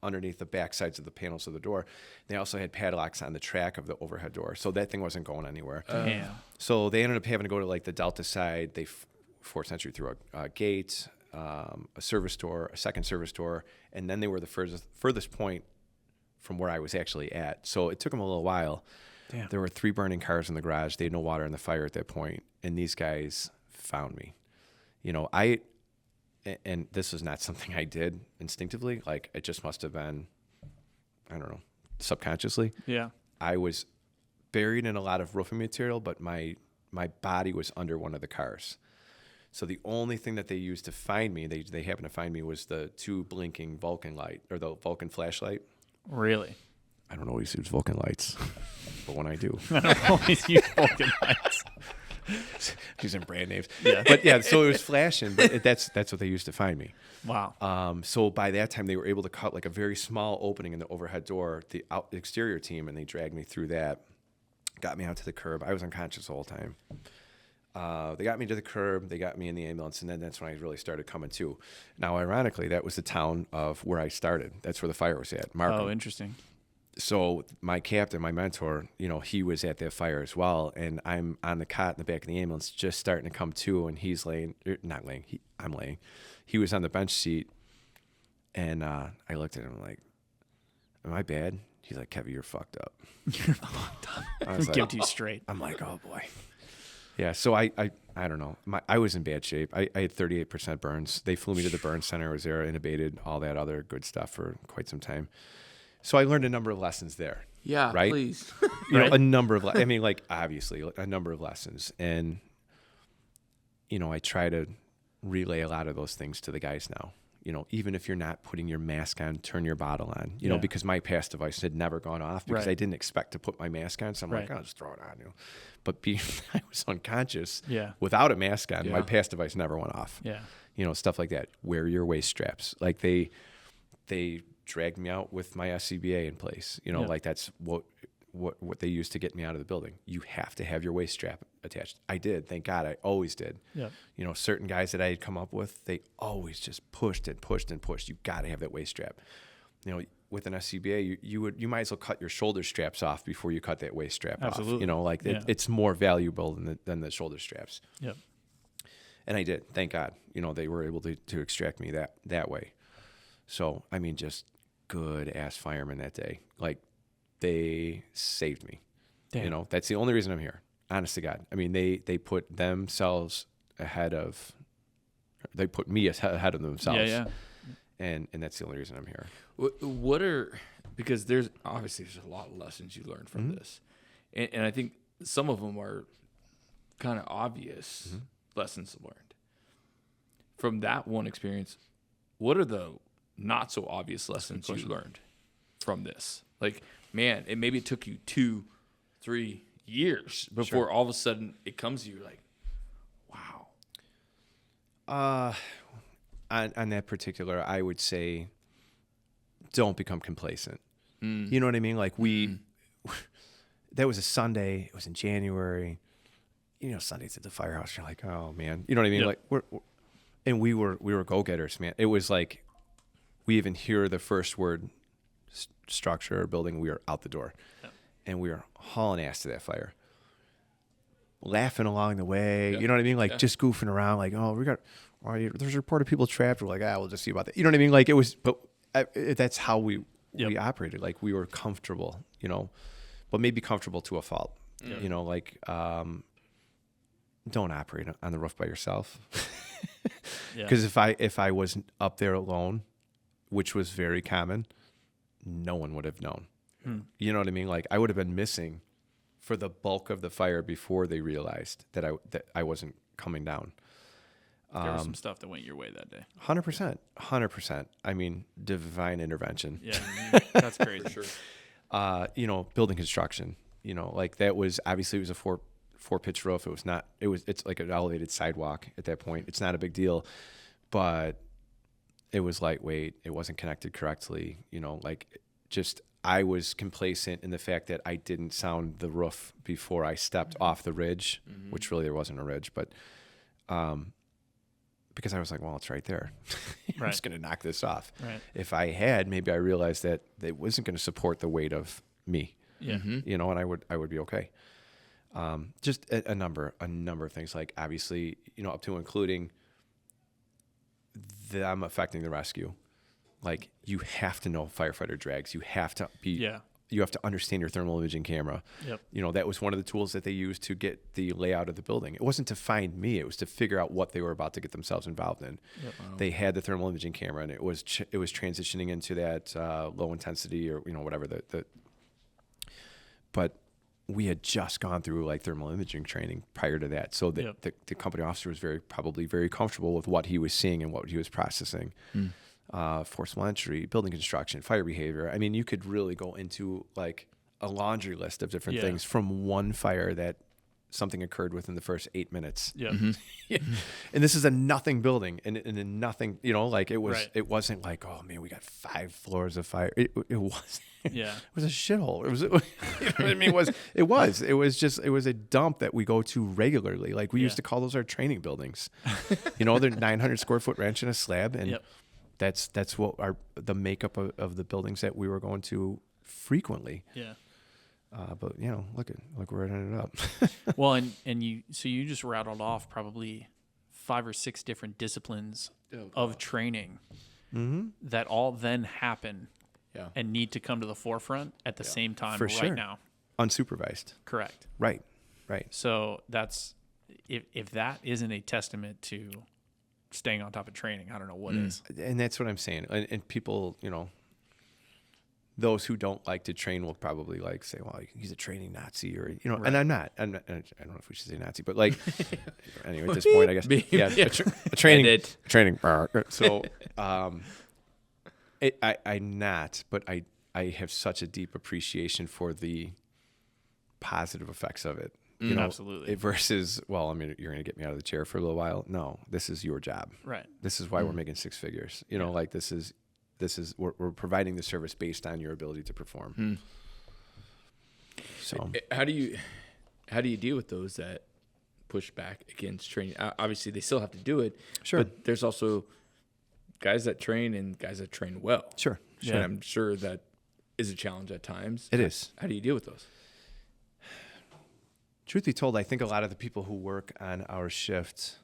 underneath the back sides of the panels of the door. They also had padlocks on the track of the overhead door, so that thing wasn't going anywhere. Damn. So they ended up having to go to like the Delta side. They forced entry through a gate, a service door, a second service door, and then they were the furthest point from where I was actually at. So it took them a little while. Damn. There were 3 burning cars in the garage. They had no water in the fire at that point, and these guys found me. And this was not something I did instinctively. Like, it just must have been, I don't know, subconsciously. Yeah. I was buried in a lot of roofing material, but my body was under one of the cars. So the only thing that they used to find me, they happened to find me, was the 2 blinking Vulcan light, or the Vulcan flashlight. Really? I don't always use Vulcan lights, but when I do, I don't always use Vulcan lights. using brand names. Yeah. But yeah, so it was flashing, but that's what they used to find me. Wow. So by that time, they were able to cut like a very small opening in the overhead door, the exterior team, and they dragged me through that, got me out to the curb. I was unconscious the whole time. They got me to the curb, they got me in the ambulance, and then that's when I really started coming to. Now, ironically, that was the town of where I started. That's where the fire was at, Markham. Oh, interesting. So my captain, my mentor, he was at that fire as well, and I'm on the cot in the back of the ambulance just starting to come to, and he's I'm laying. He was on the bench seat, and I looked at him like, am I bad? He's like, Kevin, you're fucked up. You're fucked up. I was like, Give it to you straight. I'm like, oh boy. Yeah, so I don't know. I was in bad shape. I had 38% burns. They flew me to the burn center. I was there, intubated, all that other good stuff for quite some time. So I learned a number of lessons there. Yeah, right? please. A number of, obviously, a number of lessons. And, I try to relay a lot of those things to the guys now. Even if you're not putting your mask on, turn your bottle on, because my pass device had never gone off because I didn't expect to put my mask on. So I'm like, I'll just throw it on. But I was unconscious without a mask on. My pass device never went off. Yeah. Stuff like that. Wear your waist straps. Like they dragged me out with my SCBA in place. Like that's what they used to get me out of the building. You have to have your waist strap attached. I did. Thank God. I always did. Yeah. Certain guys that I had come up with, they always just pushed and pushed and pushed. You got to have that waist strap. With an SCBA, you might as well cut your shoulder straps off before you cut that waist strap Absolutely. off. It's more valuable than the shoulder straps. Yep. And I did. Thank God. They were able to extract me that way. So, just good ass firemen that day. Like, they saved me. Damn. That's the only reason I'm here. Honest to God. They put themselves ahead of, they put me ahead of themselves. Yeah. And that's the only reason I'm here. Because there's a lot of lessons you learn from this. And I think some of them are kind of obvious lessons learned. From that one experience, what are the not so obvious lessons you learned from this? Like, man, maybe it took you 2-3 years before all of a sudden it comes to you like, wow. On that particular, I would say, don't become complacent. You know what I mean? Like that was a Sunday. It was in January. You know, Sundays at the Firehouse. You're like, oh man. You know what I mean? Yep. Like we were go-getters, man. It was like we even hear the first word structure or building, we were out the door. Yep. And we were hauling ass to that fire. Laughing along the way. You know what I mean? Like just goofing around. Like, there's a report of people trapped. We're like, we'll just see about that. You know what I mean? Like it was, but that's how we operated. Like we were comfortable, you know, but maybe comfortable to a fault. You know, like don't operate on the roof by yourself. Because if I wasn't up there alone, which was very common, no one would have known. You know what I mean? Like I would have been missing for the bulk of the fire before they realized that I wasn't coming down. There was some stuff that went your way that day. 100%. I mean, divine intervention. Yeah, that's crazy. For sure. You know, building construction. You know, like that was obviously it was a four pitch roof. It's like an elevated sidewalk at that point. It's not a big deal, but it was lightweight. It wasn't connected correctly. You know, like just I was complacent in the fact that I didn't sound the roof before I stepped off the ridge, which really there wasn't a ridge, but because I was like, well, it's right there. I'm just going to knock this off. Right. If I had, maybe I realized that it wasn't going to support the weight of me. Yeah. You know, and I would be okay. Just a number of things, like obviously, you know, up to including them affecting the rescue. Like you have to know firefighter drags. You have to be. You have to understand your thermal imaging camera. Yep. You know, that was one of the tools that they used to get the layout of the building. It wasn't to find me. It was to figure out what they were about to get themselves involved in. Yep. Wow. They had the thermal imaging camera, and it was transitioning into that low intensity or, you know, whatever. But we had just gone through like thermal imaging training prior to that. So the company officer was probably very comfortable with what he was seeing and what he was processing. Forcible entry, building construction, fire behavior. I mean, you could really go into like a laundry list of different things from one fire that something occurred within the first 8 minutes. Yeah. And this is a nothing building and nothing, you know, like it it wasn't like, oh man, we got 5 floors of fire. It was, it was a shithole. It was, you know what I mean? It was a dump that we go to regularly. Like we used to call those our training buildings, you know, they're 900 square foot ranch and a slab. And that's what the makeup of the buildings that we were going to frequently. Yeah. But you know, look where it ended up. Well, and you just rattled off probably 5 or 6 different disciplines of training that all then happen and need to come to the forefront at the same time right now. Unsupervised. Correct. Right. So that's if that isn't a testament to staying on top of training, I don't know what is. And that's what I'm saying. And people, you know, those who don't like to train will probably like say, well, he's a training Nazi, or, you know, and I'm not, I don't know if we should say Nazi, but like, anyway, at this point, I guess, a training. So, I'm not, but I have such a deep appreciation for the positive effects of it. You know, absolutely. Versus, well, I mean, you're going to get me out of the chair for a little while. No, this is your job. Right. This is why we're making 6 figures. You know, like this is we're providing the service based on your ability to perform. So how do you deal with those that push back against training? Obviously, they still have to do it. Sure. But there's also guys that train and guys that train well. Sure. And I'm sure that is a challenge at times. It is. How do you deal with those? Truth be told, I think a lot of the people who work on our shift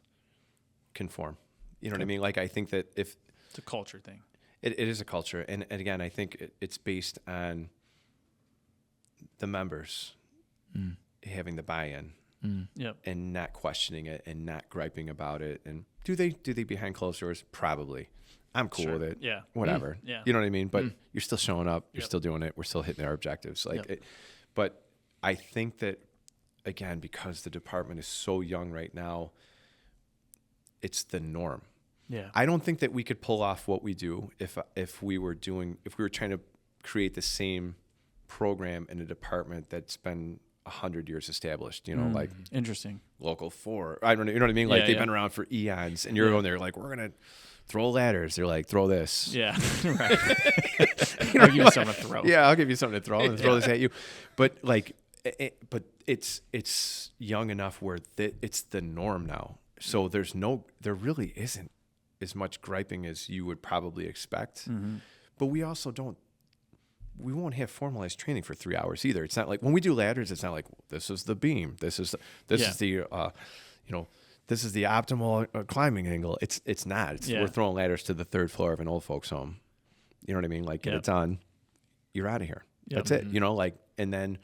conform. You know what I mean? Like, I think that if it's a culture thing, it is a culture. And again, I think it's based on the members having the buy-in and not questioning it and not griping about it. And do they behind closed doors? Probably. I'm cool with it. Yeah. Whatever. Yeah. You know what I mean? But you're still showing up. You're still doing it. We're still hitting our objectives. Like, but I think that again, because the department is so young right now, it's the norm. Yeah. I don't think that we could pull off what we do if we were trying to create the same program in a department that's been 100 years established, like Interesting. Local 4. I don't know, you know what I mean? Like they've yeah. been around for eons, and you're going there like, we're going to throw ladders. They're like, throw this. Yeah. Right. I'll give you something to throw. Yeah, I'll give you something to throw and throw this at you. But like, it's young enough where it's the norm now. So there really isn't as much griping as you would probably expect. Mm-hmm. But we also we won't have formalized training for 3 hours either. It's not like when we do ladders, it's not like this is the beam. This is the optimal climbing angle. It's not. We're throwing ladders to the 3rd floor of an old folks home. You know what I mean? Like, get it done. You're out of here. Yep. That's it. And then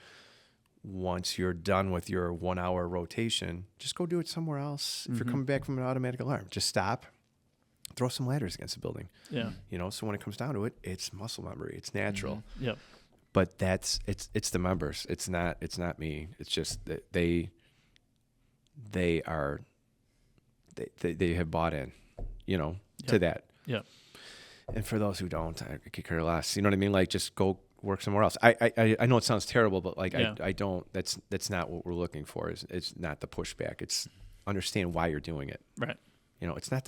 once you're done with your 1 hour rotation, just go do it somewhere else. If you're coming back from an automatic alarm, just stop, throw some ladders against the building. Yeah. So when it comes down to it, it's muscle memory. It's natural. Mm-hmm. Yep. But it's the members. It's not me. It's just that they have bought in, to that. Yep. And for those who don't, I could care less. You know what I mean? Like, just go work somewhere else. I know it sounds terrible, but like, I don't. That's not what we're looking for. It's not the pushback. It's understand why you're doing it. Right. It's not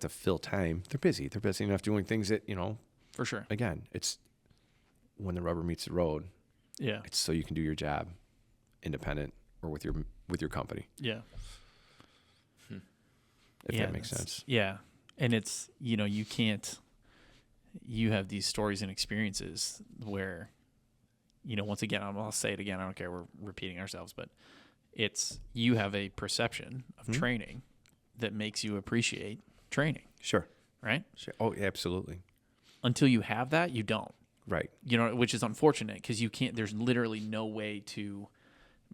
to fill time. They're busy. They're busy enough doing things that For sure. Again, it's when the rubber meets the road. Yeah. It's so you can do your job, independent or with your company. Yeah. If that makes sense. Yeah. And it's, you have these stories and experiences where, once again, I'll say it again, I don't care, we're repeating ourselves, but you have a perception of training that makes you appreciate training. Sure. Right? Sure. Oh, absolutely. Until you have that, you don't. Right. Which is unfortunate because you can't, there's literally no way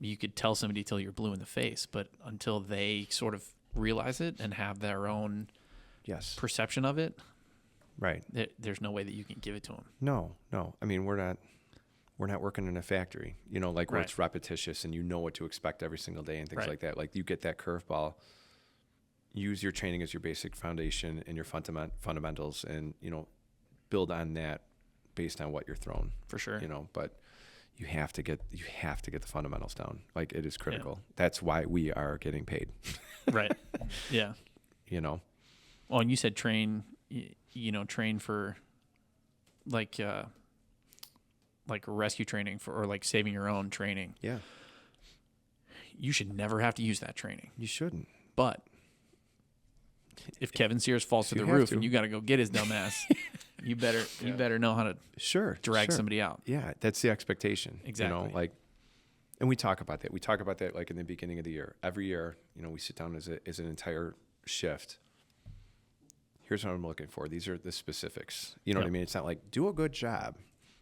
you could tell somebody till you're blue in the face, but until they sort of realize it and have their own perception of it, right, there's no way that you can give it to them. No. I mean, we're not working in a factory, where it's repetitious and you know what to expect every single day and things like that. Like, you get that curveball, use your training as your basic foundation and your fundamentals, and build on that based on what you're thrown. For sure. But you have to get the fundamentals down. Like, it is critical. Yeah. That's why we are getting paid. Right. Yeah. Well, and you said train for like rescue training or like saving your own training. Yeah. You should never have to use that training. You shouldn't. But if Kevin Sears falls to the roof and you got to go get his dumb ass, you better know how to drag somebody out. Yeah, that's the expectation. Exactly. And we talk about that. We talk about that like in the beginning of the year. Every year, we sit down as an entire shift. Here's what I'm looking for. These are the specifics. You know what I mean? It's not like, do a good job,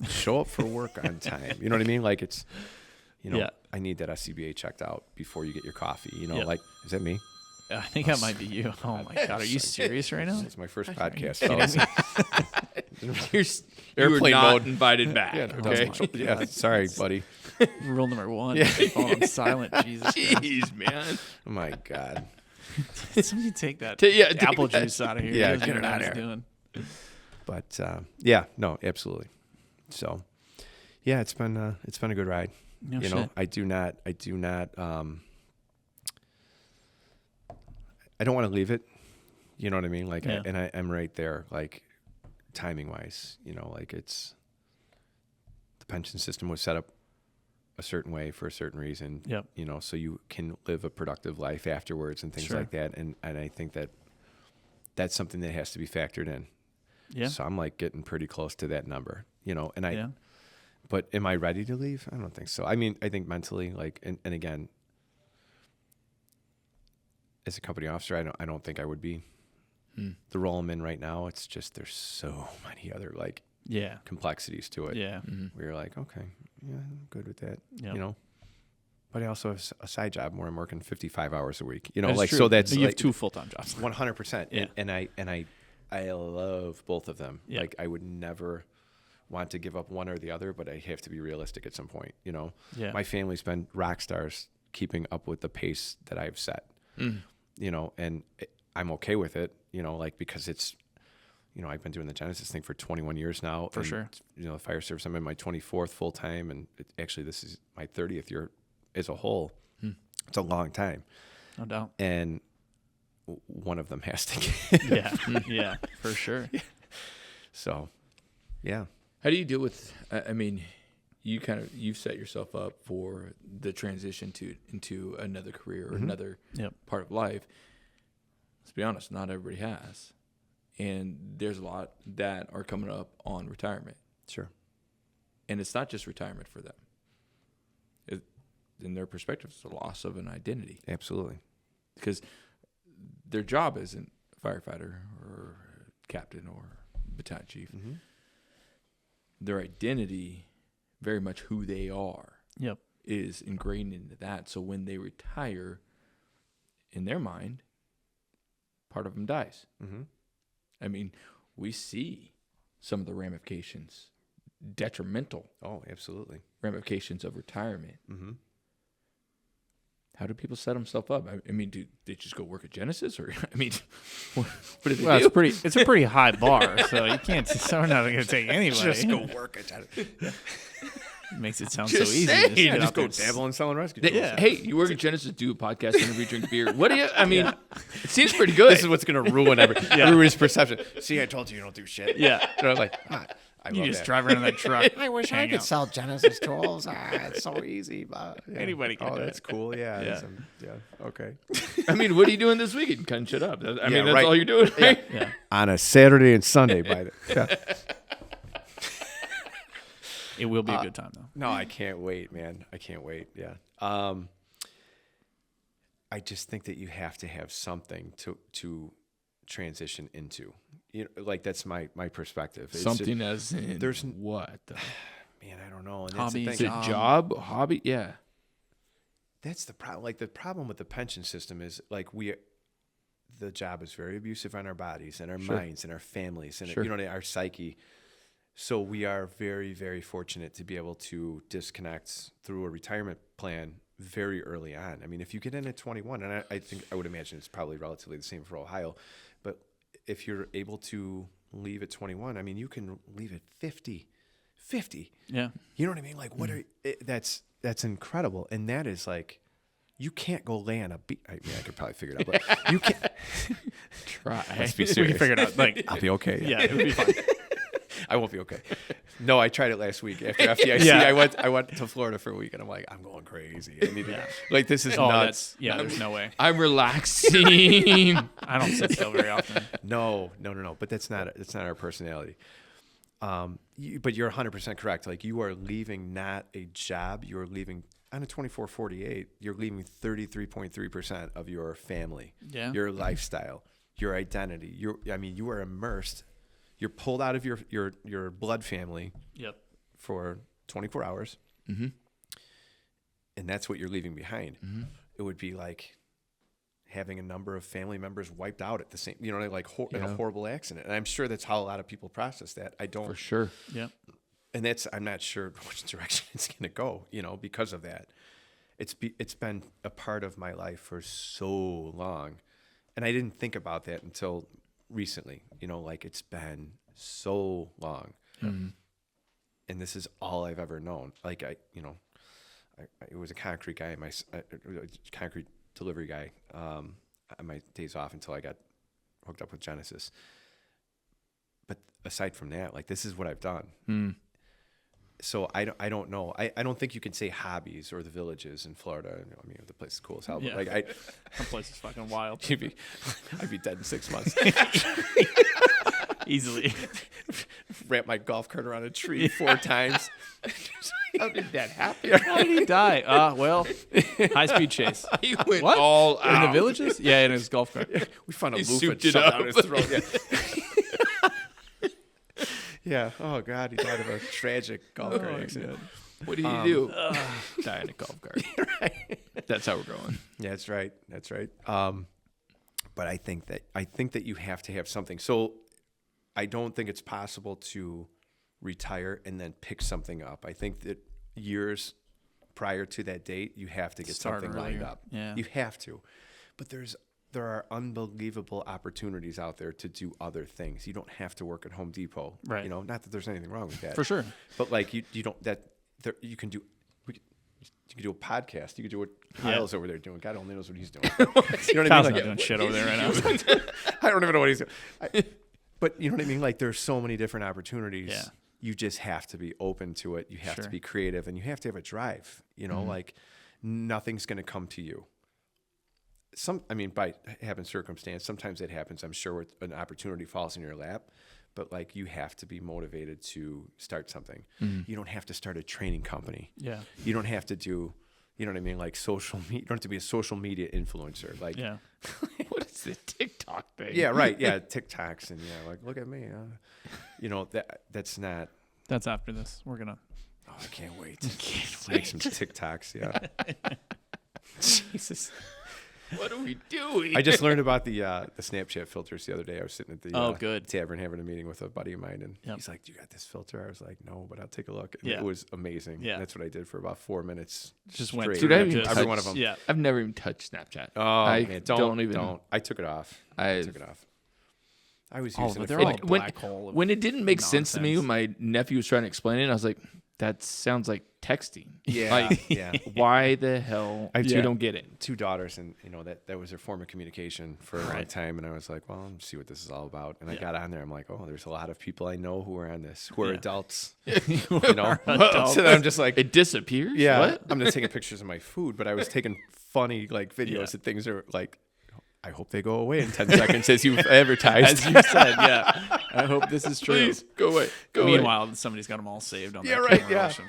show up for work on time. You know what I mean? Like, it's, I need that SCBA checked out before you get your coffee. Like, is that me? I think that might be you. Oh my God. Are you serious right now? It's my first podcast. You were not invited back. Yeah, sorry, buddy. Rule number 1. Phone on silent. Jesus. Jeez, man. Oh my God. Somebody take that apple juice out of here. Yeah, get it out of here. Doing. But no, absolutely. So, yeah, it's been a good ride. No shit. I do not. I don't want to leave it. You know what I mean? Like, I'm right there, like, timing wise. Like, it's the pension system was set up a certain way for a certain reason. Yep. So you can live a productive life afterwards and things like that. And I think that's something that has to be factored in. Yeah. So I'm like getting pretty close to that number. But am I ready to leave? I don't think so. I mean, I think mentally, like, and again, as a company officer, I don't think I would be. The role I'm in right now, it's just there's so many other complexities to it. Yeah. Where you're like, okay, yeah, I'm good with that. Yep. But I also have a side job where I'm working 55 hours a week. That's true. So that's you have 2 full-time jobs. 100%. Yeah. And I love both of them. Yeah. Like, I would never want to give up one or the other, but I have to be realistic at some point. Yeah. My family's been rock stars keeping up with the pace that I've set, you know, and I'm okay with it, you know, like, because it's, you know, I've been doing the Genesis thing for 21 years now. For sure. You know, the fire service, I'm in my 24th full time, and actually this is my 30th year as a whole. It's a long time. No doubt. And one of them has to give. Yeah, for sure. So, yeah. How do you deal with, I mean, you've set yourself up for the transition into another career or another part of life. Let's be honest, not everybody has. And there's a lot that are coming up on retirement. Sure. And it's not just retirement for them. In their perspective, it's the loss of an identity. Absolutely. Because their job isn't firefighter or captain or battalion chief. Their identity, very much who they are, is ingrained into that. So when they retire, in their mind, part of them dies. I mean, we see some of the ramifications, detrimental absolutely. ramifications of retirement. How do people set themselves up? I mean, do they just go work at Genesis, or I mean, what do they do? It's a pretty high bar, so you can't. So we're not going to take anybody. Just go work at Genesis. Makes it sound Just so easy. saying. Just Yeah, get just out go there. dabble in selling rescue tools. Yeah. Hey, you work at Genesis, do a podcast, interview, drink beer. What do you? I mean, it seems pretty good. This is what's going to ruin everybody's perception. See, I told you don't do shit. Yeah. And I'm like, I You love just that. drive around in that truck. I wish I hang could out. sell Genesis tools. It's so easy. But Anybody can Oh, do that's it. cool. Yeah. Yeah. Yeah. Okay. I mean, what are you doing this weekend? Cutting shit up. I mean, that's right. all you're doing, right? Yeah. On a Saturday and Sunday, by the It will be a good time, though. No, I can't wait, man. I can't wait. Yeah. I just think that you have to have something to transition into. You know, like, that's my perspective. It's Something just, as in there's- what? man, I don't know. And that's the Hobbies, thing. Is it job, hobby? Yeah. That's the problem. Like, the problem with the pension system is, like, the job is very abusive on our bodies and our minds and our families and Sure. you know, our psyche. So we are very, very fortunate to be able to disconnect through a retirement plan very early on. I mean, if you get in at 21, and I would imagine it's probably relatively the same for Ohio, but if you're able to leave at 21, I mean, you can leave at 50. Yeah. You know what I mean? Like, that's incredible. And that is like, you can't go lay on a beach. I mean, I could probably figure it out, but you can't. Try. Let's be We can serious. figure it out. Like, I'll be okay. yeah, it would be fine. I won't be okay. No, I tried it last week after FDIC. Yeah. I went to Florida for a week, and I'm like, I'm going crazy. I need to, like, this is Oh, nuts. there's no way. I'm relaxing. I don't sit still very often. No. But that's not our personality. But you're 100% correct. Like, you are leaving not a job. You're leaving on a 24/48. You're leaving 33.3% of your family, Yeah. your lifestyle, your identity. You are immersed. You're pulled out of your blood family Yep. for 24 hours. And that's what you're leaving behind. It would be like having a number of family members wiped out at the same, you know, like in a horrible accident. And I'm sure that's how a lot of people process that. I don't, For sure. Yeah. and I'm not sure which direction it's going to go, you know, because of that. It's been a part of my life for so long. And I didn't think about that until recently, you know, like, it's been so long. And this is all I've ever known. Like, I was a concrete guy, concrete delivery guy, on my days off until I got hooked up with Genesis. But aside from that, like, this is what I've done. So I don't know. I don't think you can say hobbies or the villages in Florida. I mean, the place is cool as hell. Yeah. But like, That place is fucking wild. I'd be dead in 6 months. Easily. Wrap my golf cart around a tree 4 times. How did that happen? How did he die? Well, high speed chase. He went What? all In the out. villages? Yeah, in his golf cart. We found a He loofah souped it shoved up. down his throat. Yeah. Yeah. Oh God, he died of a tragic golf cart accident. What did he do? Die in a golf cart. That's how we're going. Yeah, that's right. That's right. But I think that you have to have something. So I don't think it's possible to retire and then pick something up. I think that years prior to that date, you have to get Start something lined earlier. up. Yeah. You have to. But there are unbelievable opportunities out there to do other things. You don't have to work at Home Depot. Right. You know, not that there's anything wrong with that. For sure. But like you don't you can do. You could do a podcast. You could do what Kyle's over there doing. God only knows what he's doing. You know what I mean? Kyle's Like, not doing shit over there right now. I don't even know what he's doing. But you know what I mean? Like there's so many different opportunities. Yeah. You just have to be open to it. You have Sure. to be creative, and you have to have a drive. You know, like nothing's going to come to you. By having circumstance, sometimes it happens. I'm sure an opportunity falls in your lap, but like you have to be motivated to start something. You don't have to start a training company. Yeah. You don't have to do, you know what I mean? Like social media. You don't have to be a social media influencer. Like, Yeah. What is the TikTok thing? yeah, right. Yeah. TikToks and like, look at me. You know, that's not, That's after this. We're gonna. oh, I can't wait. Make some TikToks. Yeah. Jesus. What are we doing? I just learned about the Snapchat filters the other day. I was sitting at the good. tavern having a meeting with a buddy of mine, and Yep. he's like, "Do you got this filter?" I was like, "No, but I'll take a look." And Yeah. it was amazing. Yeah. And that's what I did for about 4 minutes. Just went straight. through Dude, I it, haven't even just- every one of them. Yeah. I've never even touched Snapchat. Oh I man, don't even. I took it off. I took it off. I was All using of it it. for They're like all when- black hole. of When it didn't make sense to me, when nonsense. my nephew was trying to explain it, I was like, "That sounds like texting." Yeah, Like, yeah. why the hell I you do. don't get it? 2 daughters, and you know that was their form of communication for a long time. And I was like, well, let's see what this is all about. And I got on there. I'm like, oh, there's a lot of people I know who are on this, who are Yeah. adults. You know, adults. so then I'm just like, It disappears. yeah, What? I'm just taking pictures of my food, but I was taking funny like videos Yeah. that things are like. I hope they go away in 10 seconds as you've advertised. As you said, yeah. I hope this is true. Please go away. Go away. Meanwhile, somebody's got them all saved on Yeah, their right, camera, yeah. which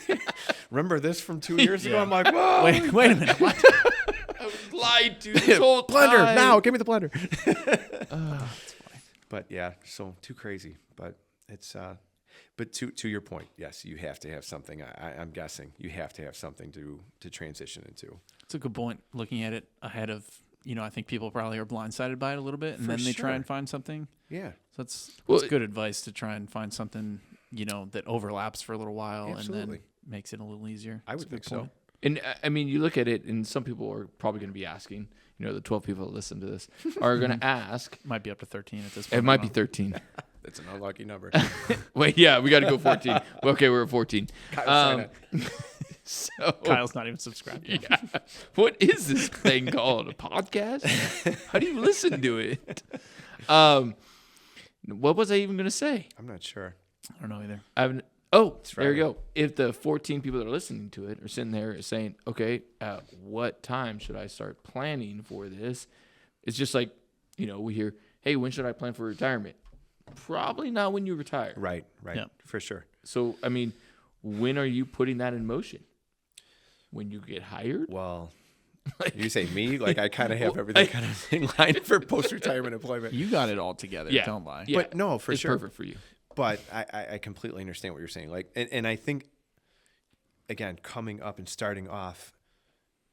I'm sure. Remember this from 2 years ago? Yeah. I'm like, whoa. Wait a minute. What? I was lied to this whole blender time. now. Give me the blender. That's funny. But yeah, so too crazy. But it's but to your point, yes, you have to have something. I'm guessing you have to have something to transition into. It's a good point. Looking at it ahead of, I think people probably are blindsided by it a little bit, and For then they try sure. and find something. Yeah, So that's Well, good advice to try and find something, that overlaps for a little while and Absolutely. then makes it a little easier. I That's would a good think so. point. And I mean, you look at it, and some people are probably going to be asking. The 12 people that listen to this are going to ask. Might be up to 13 at this point. It might be 13. That's an unlucky number. Wait, yeah, we got to go 14. Okay, we're at 14. So Kyle's not even subscribed. yeah. What is this thing called? A podcast? How do you listen to it? What was I even going to say? I'm not sure. I don't know either. There you go. If the 14 people that are listening to it are sitting there saying, okay, at what time should I start planning for this? It's just like, we hear, hey, when should I plan for retirement? Probably not when you retire. Right, Yeah. for sure. So, I mean, when are you putting that in motion? When you get hired? Well, you say me, like I kind of have everything kind of in line for post-retirement employment. You got it all together. Yeah. Don't lie. Yeah. But no, for it's sure. perfect for you. But I completely understand what you're saying. Like, and I think, again, coming up and starting off,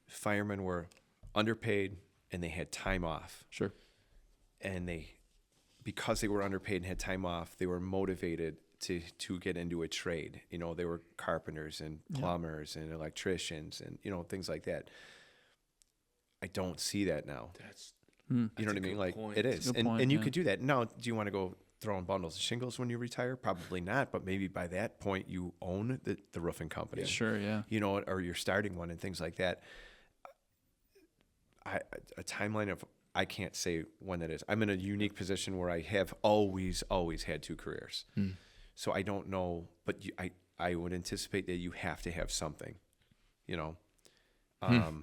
firemen were underpaid and they had time off. Sure. And because they were underpaid and had time off, they were motivated to get into a trade. They were carpenters and plumbers and electricians and, things like that. I don't see that now. You know what I mean? Like it is. Good point, And you yeah. could do that. Now, do you want to go throwing bundles of shingles when you retire? Probably not. But maybe by that point you own the roofing company. Sure, yeah. Or you're starting one and things like that. A timeline of, I can't say when that is. I'm in a unique position where I have always had 2 careers. So I don't know, but I would anticipate that you have to have something, And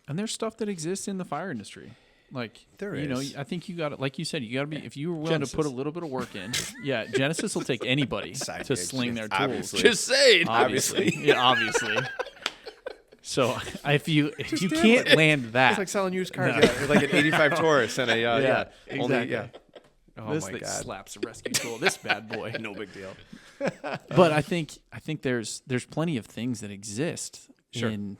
there's stuff that exists in the fire industry. Like, There is. I think you got it. Like you said, you got to be, if you were willing Genesis. to put a little bit of work in, yeah, Genesis will take anybody Side to gigs, sling their tools. obviously. Just saying. Obviously. Yeah, obviously. So if you can't land that, It's like selling used cars, No. yeah, like an 85 Taurus and a exactly. only Oh this my thing God, slaps a rescue tool. This bad boy. no big deal. But I think there's plenty of things that exist Sure. in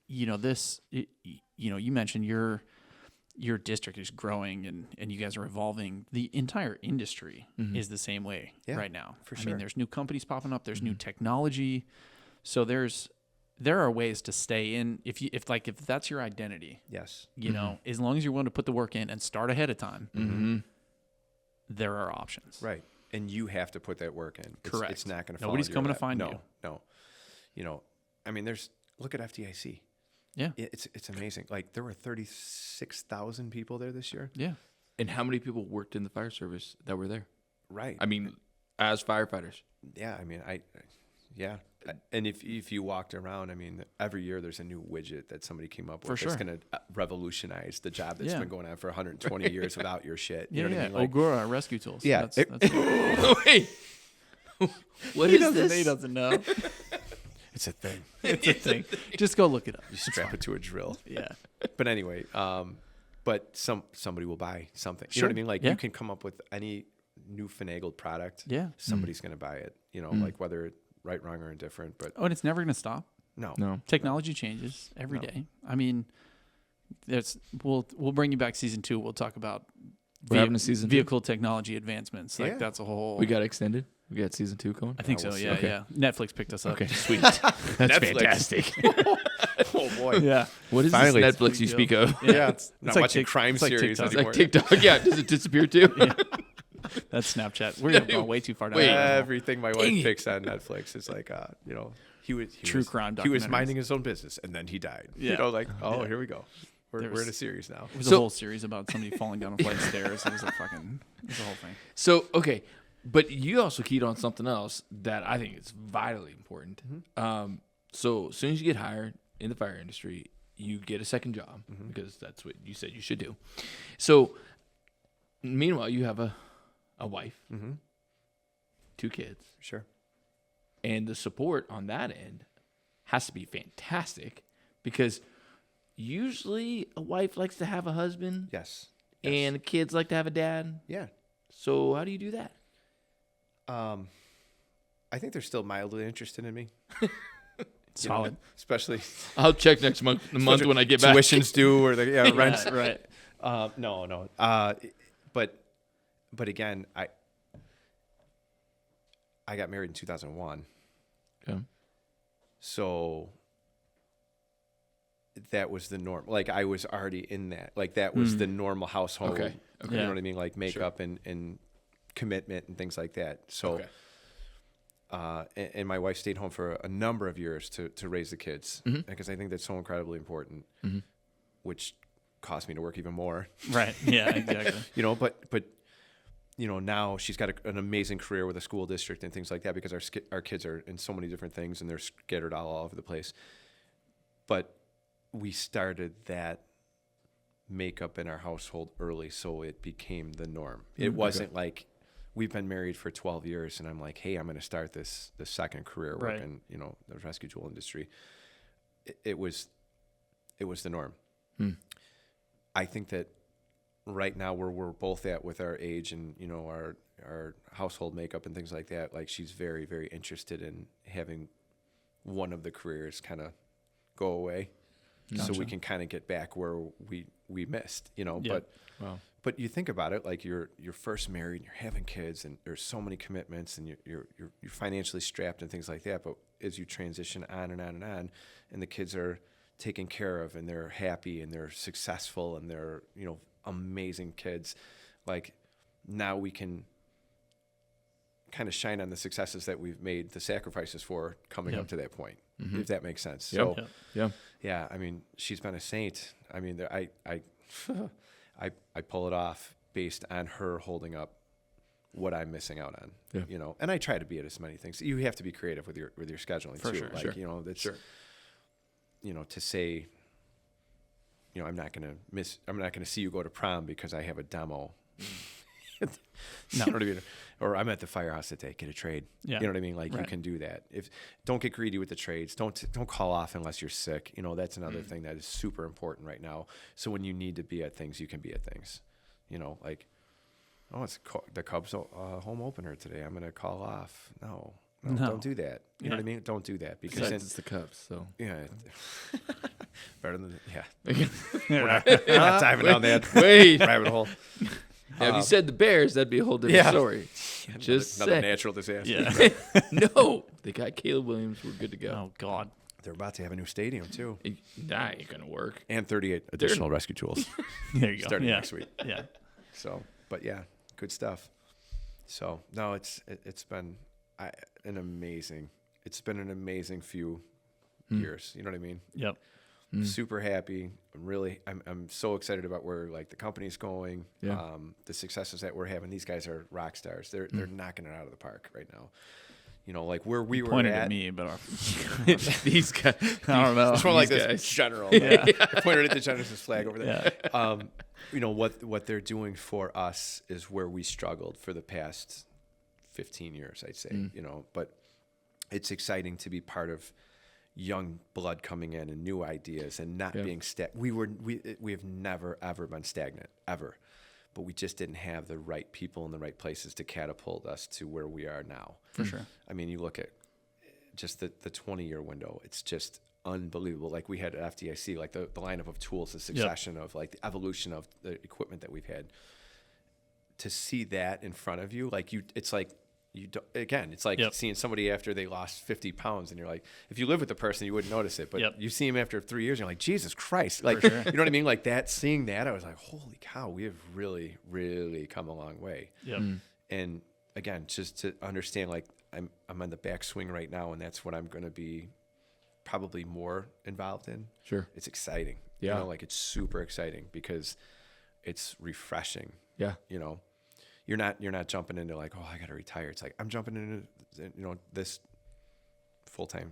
this. You mentioned your district is growing and you guys are evolving. The entire industry is the same way Yeah, right now. for I sure. mean, there's new companies popping up. There's new technology. So there's there are ways to stay in if that's your identity. Yes. You know, as long as you're willing to put the work in and start ahead of time, Mm-hmm. there are options. Right. And you have to put that work in. Correct. It's not going to. Nobody's coming to find you. No. You know, I mean, look at FDIC. Yeah. It's amazing. Like there were 36,000 people there this year. Yeah. And how many people worked in the fire service that were there? Right. I mean, as firefighters. Yeah. I mean, yeah. And if you walked around, I mean, every year there's a new widget that somebody came up with For sure. that's going to revolutionise the job that's Yeah. been going on for 120 years without your shit. You Yeah. know what Yeah. I mean? Like, Ogura rescue tools. Yeah. That's Wait. What he is doesn't, this? He doesn't know. it's a thing. It's a thing. Just go look it up. You strap it to a drill. Yeah. But anyway, but somebody will buy something. You Sure. know what I mean? Like Yeah. you can come up with any new finagled product. Yeah. Somebody's going to buy it. You know, like whether it's right, wrong, or indifferent. But Oh, and it's never going to stop. No. Technology changes every No. day. I mean, we'll bring you back season 2. We'll talk about We're having a season 2? vehicle technology advancements. Like Yeah. that's a whole. We got extended. We got season 2 going. I think we'll so. see. Yeah. Okay. Yeah. Netflix picked us up. Okay. Sweet. That's Netflix. fantastic. oh boy. yeah. What is Finally. this Netflix you speak of? Yeah. It's Not like watching crime it's like series TikTok. It's anymore. like TikTok. Yeah. Does it disappear too? That's Snapchat. We're going way too far down. Wait. that rabbit hole. Everything my Dang wife it. picks on Netflix is like, you know, he True was, crime He was documentaries. minding his own business and then he died. Yeah. You know, like, oh, Yeah. here we go. There We're was- in a series now. It was So- a whole series about somebody falling down a flight of stairs. It was a whole thing. So, okay. But you also keyed on something else that I think is vitally important. So as soon as you get hired in the fire industry, you get a second job because that's what you said you should do. So meanwhile, you have a wife, 2 kids, Sure. and the support on that end has to be fantastic because usually a wife likes to have a husband Yes. and kids like to have a dad. Yeah. So how do you do that? I think they're still mildly interested in me. Solid. You know, especially I'll check next month when I get back. tuition's due or the rent. Right. No. But again, I got married in 2001. Okay. So that was the norm. Like I was already in that. Like that was the normal household. Okay. You Yeah. know what I mean? Like makeup and commitment and things like that. So, Okay. and my wife stayed home for a number of years to raise the kids because I think that's so incredibly important, which caused me to work even more. Right. Yeah. Exactly. You know, but you know, now she's got an amazing career with a school district and things like that because our kids are in so many different things and they're scattered all over the place. But we started that makeup in our household early, so it became the norm. It wasn't like we've been married for 12 years and I'm like, hey, I'm going to start the second career Right. working, you know, the rescue tool industry. It was the norm. I think that right now where we're both at with our age and, you know, our household makeup and things like that, like she's very, very interested in having one of the careers kind of go away. So we can kind of get back where we missed, you know, Yeah. but you think about it, like you're first married and you're having kids and there's so many commitments and you're financially strapped and things like that. But as you transition on and on and on and the kids are taken care of and they're happy and they're successful and they're, you know, amazing kids, like now we can kind of shine on the successes that we've made the sacrifices for coming up to that point, if that makes sense. So Yeah. I mean, she's been a saint. I mean, I pull it off based on her holding up what I'm missing out on. Yeah. You know, and I try to be at as many things. You have to be creative with your scheduling For too. sure, Like, sure. you know, that's Sure. you know, to say, you know, I'm not gonna see you go to prom because I have a demo. You know what I mean? Or I'm at the Firehouse today, get a trade. Yeah. You know what I mean? Like you Right. can do that. Don't get greedy with the trades. Don't call off unless you're sick. You know, that's another thing that is super important right now. So when you need to be at things, you can be at things. You know, like, oh, it's the Cubs home opener today. I'm going to call off. No, don't do that. You know what I mean? Don't do that because Besides, it's the Cubs, so. yeah, better than Yeah. we're not diving down that Wait. rabbit hole. Now, if you said the Bears, that'd be a whole different Yeah. story. Just another say. natural disaster. Yeah. No, they got Caleb Williams. We're good to go. Oh God. They're about to have a new stadium too, That ain't gonna work. and 38 additional rescue tools There you go. starting yeah. next week. Yeah. So, but yeah, good stuff. So no, it's been an amazing. It's been an amazing few years. You know what I mean? Yep. Super happy. I'm so excited about where like the company's going. Yeah. The successes that we're having. These guys are rock stars. They're knocking it out of the park right now. You know, like where we were Pointed at. at me, but These guys. I don't know. It's more like These this guys. general. Yeah. I pointed at the Genesis flag over there. Yeah. You know what they're doing for us is where we struggled for the past 15 years, I'd say. You know, but it's exciting to be part of young blood coming in and new ideas and not being we have never ever been stagnant ever, but we just didn't have the right people in the right places to catapult us to where we are now. For sure. I mean, you look at just the 20-year window. It's just unbelievable. Like we had at FDIC, like the lineup of tools, the succession of like the evolution of the equipment that we've had. To see that in front of you, like it's like you don't, again, it's like seeing somebody after they lost 50 pounds and you're like, if you live with the person, you wouldn't notice it, but you see him after 3 years and you're like, Jesus Christ. Like, you know what I mean? Like that, seeing that, I was like, holy cow, we have really, really come a long way. Yep. And again, just to understand, like I'm on the backswing right now and that's what I'm going to be probably more involved in. Sure. It's exciting. Yeah. You know, like it's super exciting because it's refreshing. Yeah. You know, you're not jumping into like, oh, I got to retire. It's like I'm jumping into, you know, this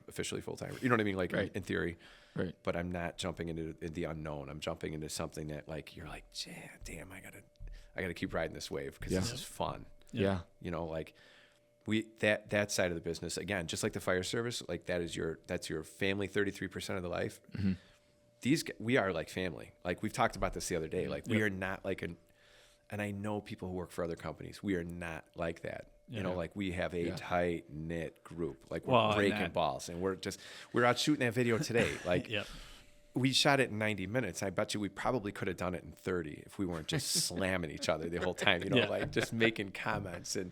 officially full time. You know what I mean? Like in theory, right. But I'm not jumping into the unknown. I'm jumping into something that like you're like, damn, I gotta keep riding this wave because this is fun. Yeah. You know, like that side of the business again, just like the fire service, like that's your family. 33% of the life. Mm-hmm. We are like family. Like we've talked about this the other day. Like we are not like and I know people who work for other companies. We are not like that. You know, like we have a tight knit group. Like we're breaking balls, and we're out shooting that video today. Like we shot it in 90 minutes. I bet you we probably could have done it in 30 if we weren't just slamming each other the whole time. You know, like just making comments and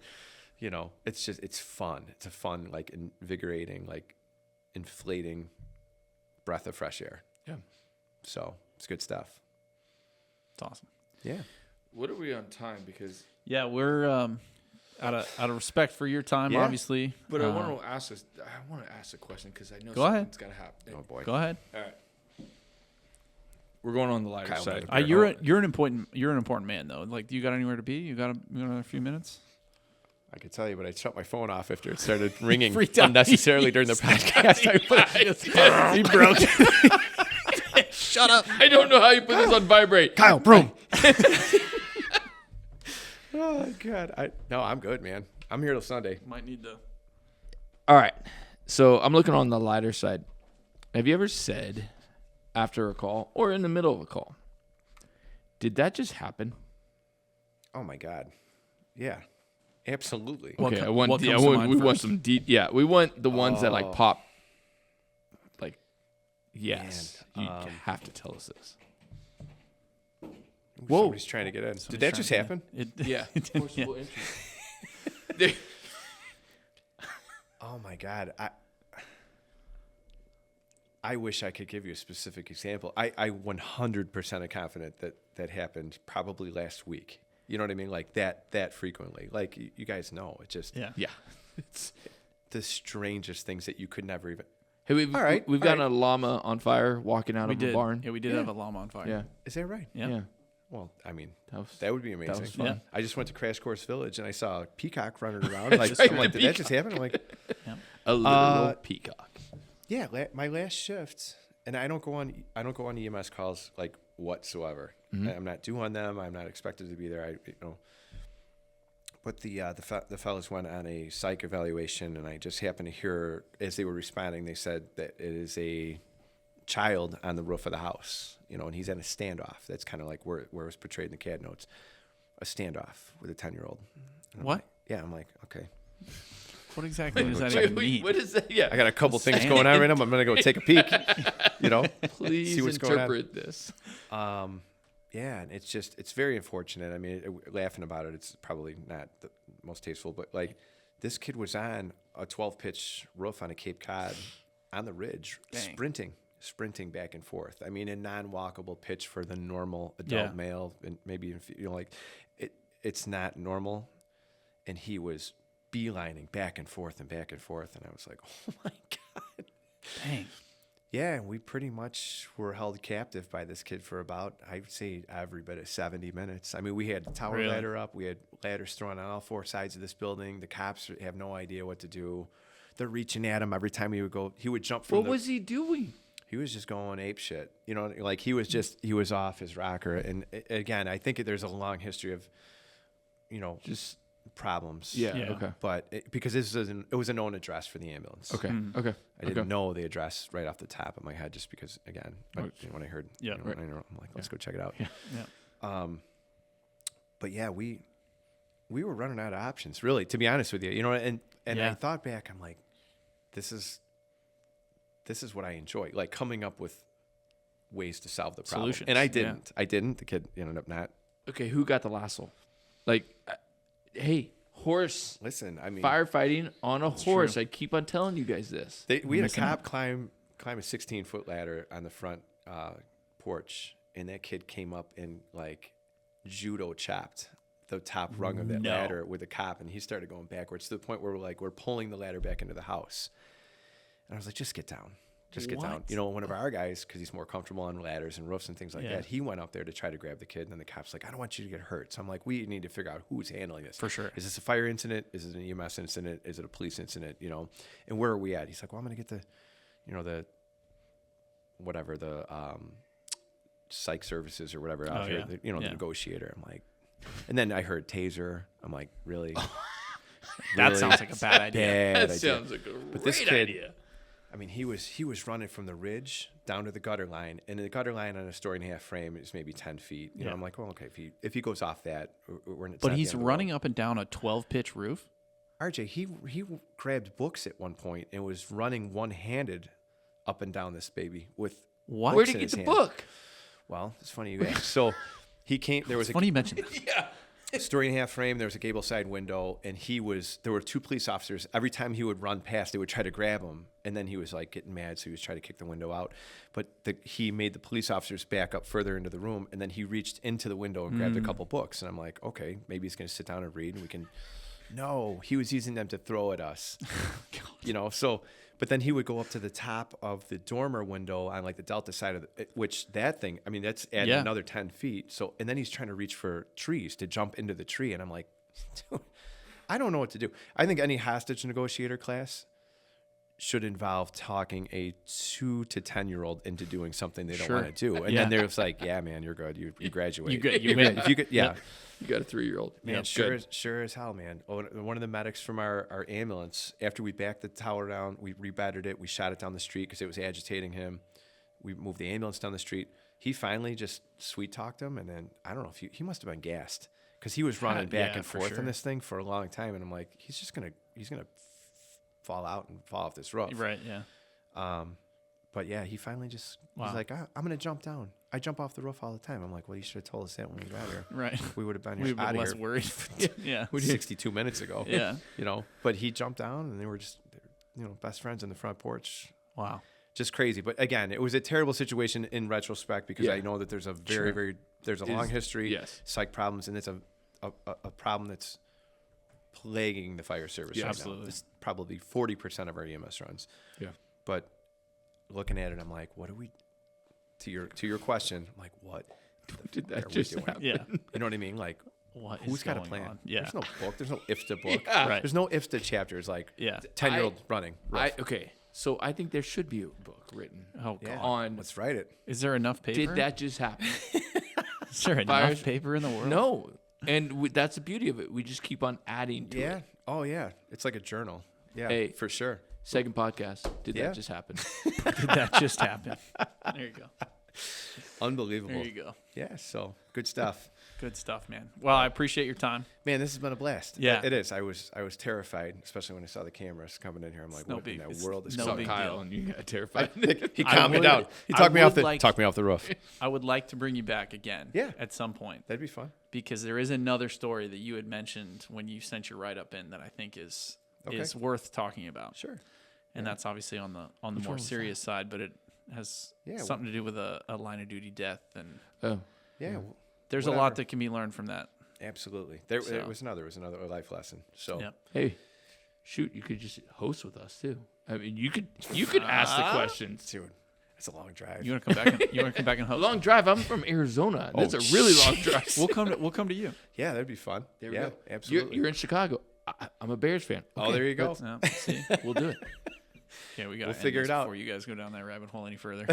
you know, it's fun. It's a fun, like invigorating, like inflating breath of fresh air. Yeah. So it's good stuff. It's awesome. Yeah. What are we on time? Because we're out of respect for your time, obviously. But I want to ask a question because I know something's got to happen. Oh boy. Go ahead. All right. We're going on the lighter Kyle side. You're an important man though. Like, do you got anywhere to be? You got another few minutes? I could tell you, but I shut my phone off after it started ringing Freaked out. unnecessarily during the podcast. He broke. Shut up. I don't know how you put this on vibrate. Kyle, broom. Oh, God. I'm good, man. I'm here till Sunday. Might need to. All right. So I'm looking on the lighter side. Have you ever said after a call or in the middle of a call, did that just happen? Oh, my God. Yeah. Absolutely. Okay, we want some deep. Yeah, we want the ones that like pop. Like, yes, Man, you have to tell us this. Whoa! Somebody's trying to get in. Did that just happen? Yeah. Yeah. Oh my God! I wish I could give you a specific example. I 100% are confident that happened probably last week. You know what I mean? Like that frequently. Like you guys know, it just it's the strangest things that you could never even. Hey, we've got a llama on fire walking out of a barn. Yeah, we did have a llama on fire. Yeah, is that right? Yeah. Well, I mean, that would be amazing. That was fun. Yeah. I just went to Crash Course Village and I saw a peacock running around. Like, I'm like, did that just happen? I'm like, a little peacock. Yeah, my last shift, and I don't go on EMS calls like whatsoever. Mm-hmm. I'm not due on them. I'm not expected to be there. But the fellows went on a psych evaluation, and I just happened to hear as they were responding, they said that it is a child on the roof of the house, you know, and he's in a standoff. That's kind of like where it was portrayed in the CAD notes, a standoff with a 10-year-old. What? I'm like, okay. What exactly does that even mean? What is that? Yeah, I got a couple things going on right now. I'm gonna go take a peek. You know, please see what's interpret going on. this. Yeah, and it's very unfortunate. I mean, laughing about it, it's probably not the most tasteful, but like this kid was on a 12-pitch roof on a Cape Cod on the ridge, Dang. sprinting back and forth. I mean, a non-walkable pitch for the normal adult male, and maybe like it's not normal. And he was beelining back and forth, and I was like, oh my God. Dang. Yeah, and we pretty much were held captive by this kid for about, I'd say, every bit of 70 minutes. I mean, we had the tower ladder up. We had ladders thrown on all four sides of this building. The cops have no idea what to do. They're reaching at him every time he would go. He would jump from What was he doing? He was just going ape shit. You know, like he was off his rocker. And again, I think there's a long history of, just problems. Yeah. Okay. But because it was a known address for the ambulance. Okay. Okay. I didn't know the address right off the top of my head just because, again, when I heard, I'm like, let's go check it out. Yeah. But yeah, we were running out of options, really, to be honest with you. And I thought back, I'm like, this is what I enjoy, like coming up with ways to solve the problem. Solutions. And I didn't. I didn't. The kid ended up not. Okay, who got the lasso? Like, hey, horse. Listen, I mean, firefighting on a horse. true. I keep on telling you guys this. We had a cop climb a 16-foot ladder on the front porch, and that kid came up and like judo chopped the top rung of that ladder with a cop, and he started going backwards to the point where we're pulling the ladder back into the house. And I was like, just get down. Just get down. One of our guys, because he's more comfortable on ladders and roofs and things like that, he went up there to try to grab the kid, and then the cop's like, I don't want you to get hurt. So I'm like, we need to figure out who's handling this. For sure. Is this a fire incident? Is it an EMS incident? Is it a police incident? And where are we at? He's like, well, I'm going to get the psych services or whatever out here, the negotiator. I'm like, and then I heard taser. I'm like, really? That sounds like a bad idea. Sounds like a great this kid, idea. I mean, he was running from the ridge down to the gutter line, and the gutter line on a 1.5-story frame is maybe 10 feet. I'm like, well, okay, if he goes off that, we're in. But he's running up and down a 12-pitch roof. RJ, he grabbed books at one point and was running one-handed up and down this baby with what? Where did he get the book? Well, it's funny you asked. So he came. There was funny you mentioned that. Yeah. 1.5-story frame. There was a gable side window, and there were two police officers. Every time he would run past, they would try to grab him, and then he was like getting mad, so he was trying to kick the window out. But he made the police officers back up further into the room, and then he reached into the window and grabbed a couple books. And I'm like, okay, maybe he's going to sit down and read, and we can. No, he was using them to throw at us. So. But then he would go up to the top of the dormer window on like the Delta side of that's adding another 10 feet. So, and then he's trying to reach for trees to jump into the tree. And I'm like, dude, I don't know what to do. I think any hostage negotiator class should involve talking a 2 to 10-year-old into doing something they don't want to do. And then they're just like, yeah, man, you're good. You graduate. You win. If you could, yeah. You got a 3-year-old. Man, sure as hell, man. One of the medics from our ambulance, after we backed the tower down, we rebattered it, we shot it down the street because it was agitating him. We moved the ambulance down the street. He finally just sweet-talked him, and then, I don't know, if he must have been gassed because he was running back and forth on this thing for a long time, and I'm like, he's going to fall out and fall off this roof. Right, yeah. But yeah, he finally just was like, I'm going to jump down. I jump off the roof all the time. I'm like, well, you should have told us that when we got here. Right. We would have been We'd out been of less here. worried. Yeah. 62 minutes ago. Yeah. But he jumped down, and they were just, best friends on the front porch. Wow. Just crazy. But again, it was a terrible situation in retrospect because I know that there's a there's a long history, psych problems, and it's a problem that's plaguing the fire service right absolutely. now. It's probably 40% of our EMS runs. Yeah. But looking at it, I'm like, what do we? To your question, I'm like, what did that just happen? Yeah. You know what I mean? Like, who's got a plan? On? Yeah. There's no book. There's no IFTA book. Right. There's no IFTA chapters like 10-year-old running. Okay. So I think there should be a book written. Oh, God. On let's write it. Is there enough paper? Did that just happen? Is there enough paper in the world? No. And that's the beauty of it. We just keep on adding to it. Yeah. Oh, yeah. It's like a journal. Yeah, hey, for sure. Second podcast. Did that just happen? Did that just happen? There you go. Unbelievable. There you go. Yeah, so good stuff. Good stuff, man. Well, I appreciate your time. Man, this has been a blast. Yeah. It is. I was terrified, especially when I saw the cameras coming in here. I'm like, what in the world is no going big on? Kyle, and you got terrified. He calmed me down. He talked me off the roof. I would like to bring you back again at some point. That'd be fun. Because there is another story that you had mentioned when you sent your write-up in that I think is worth talking about. Sure. and that's obviously on the Which more one was serious side, but it has something to do with a line of duty death, and Yeah. there's a lot that can be learned from that. Absolutely. There was another life lesson. So Yep. Hey, shoot, you could just host with us too. I mean, you could ask the questions. dude, it's a long drive. You want to come back? You want to come back and host? Long drive. I'm from Arizona. That's a really long drive. We'll come to you. Yeah, that'd be fun. There we yeah, go. absolutely. You're in Chicago. I'm a Bears fan. Oh, there you go. Yeah, see, We'll do it. okay, We'll figure it out before you guys go down that rabbit hole any further.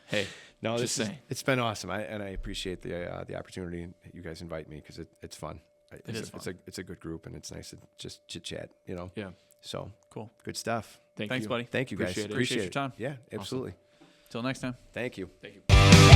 Hey, No, just saying. It's been awesome. I appreciate the opportunity you guys invite me because it's fun. is fun. It's a good group and it's nice to just chit chat. Yeah. So Cool. good stuff. Thanks, you. buddy. Thank you guys. Appreciate it. Appreciate your time. Yeah, absolutely. Till next time. Thank you. Thank you.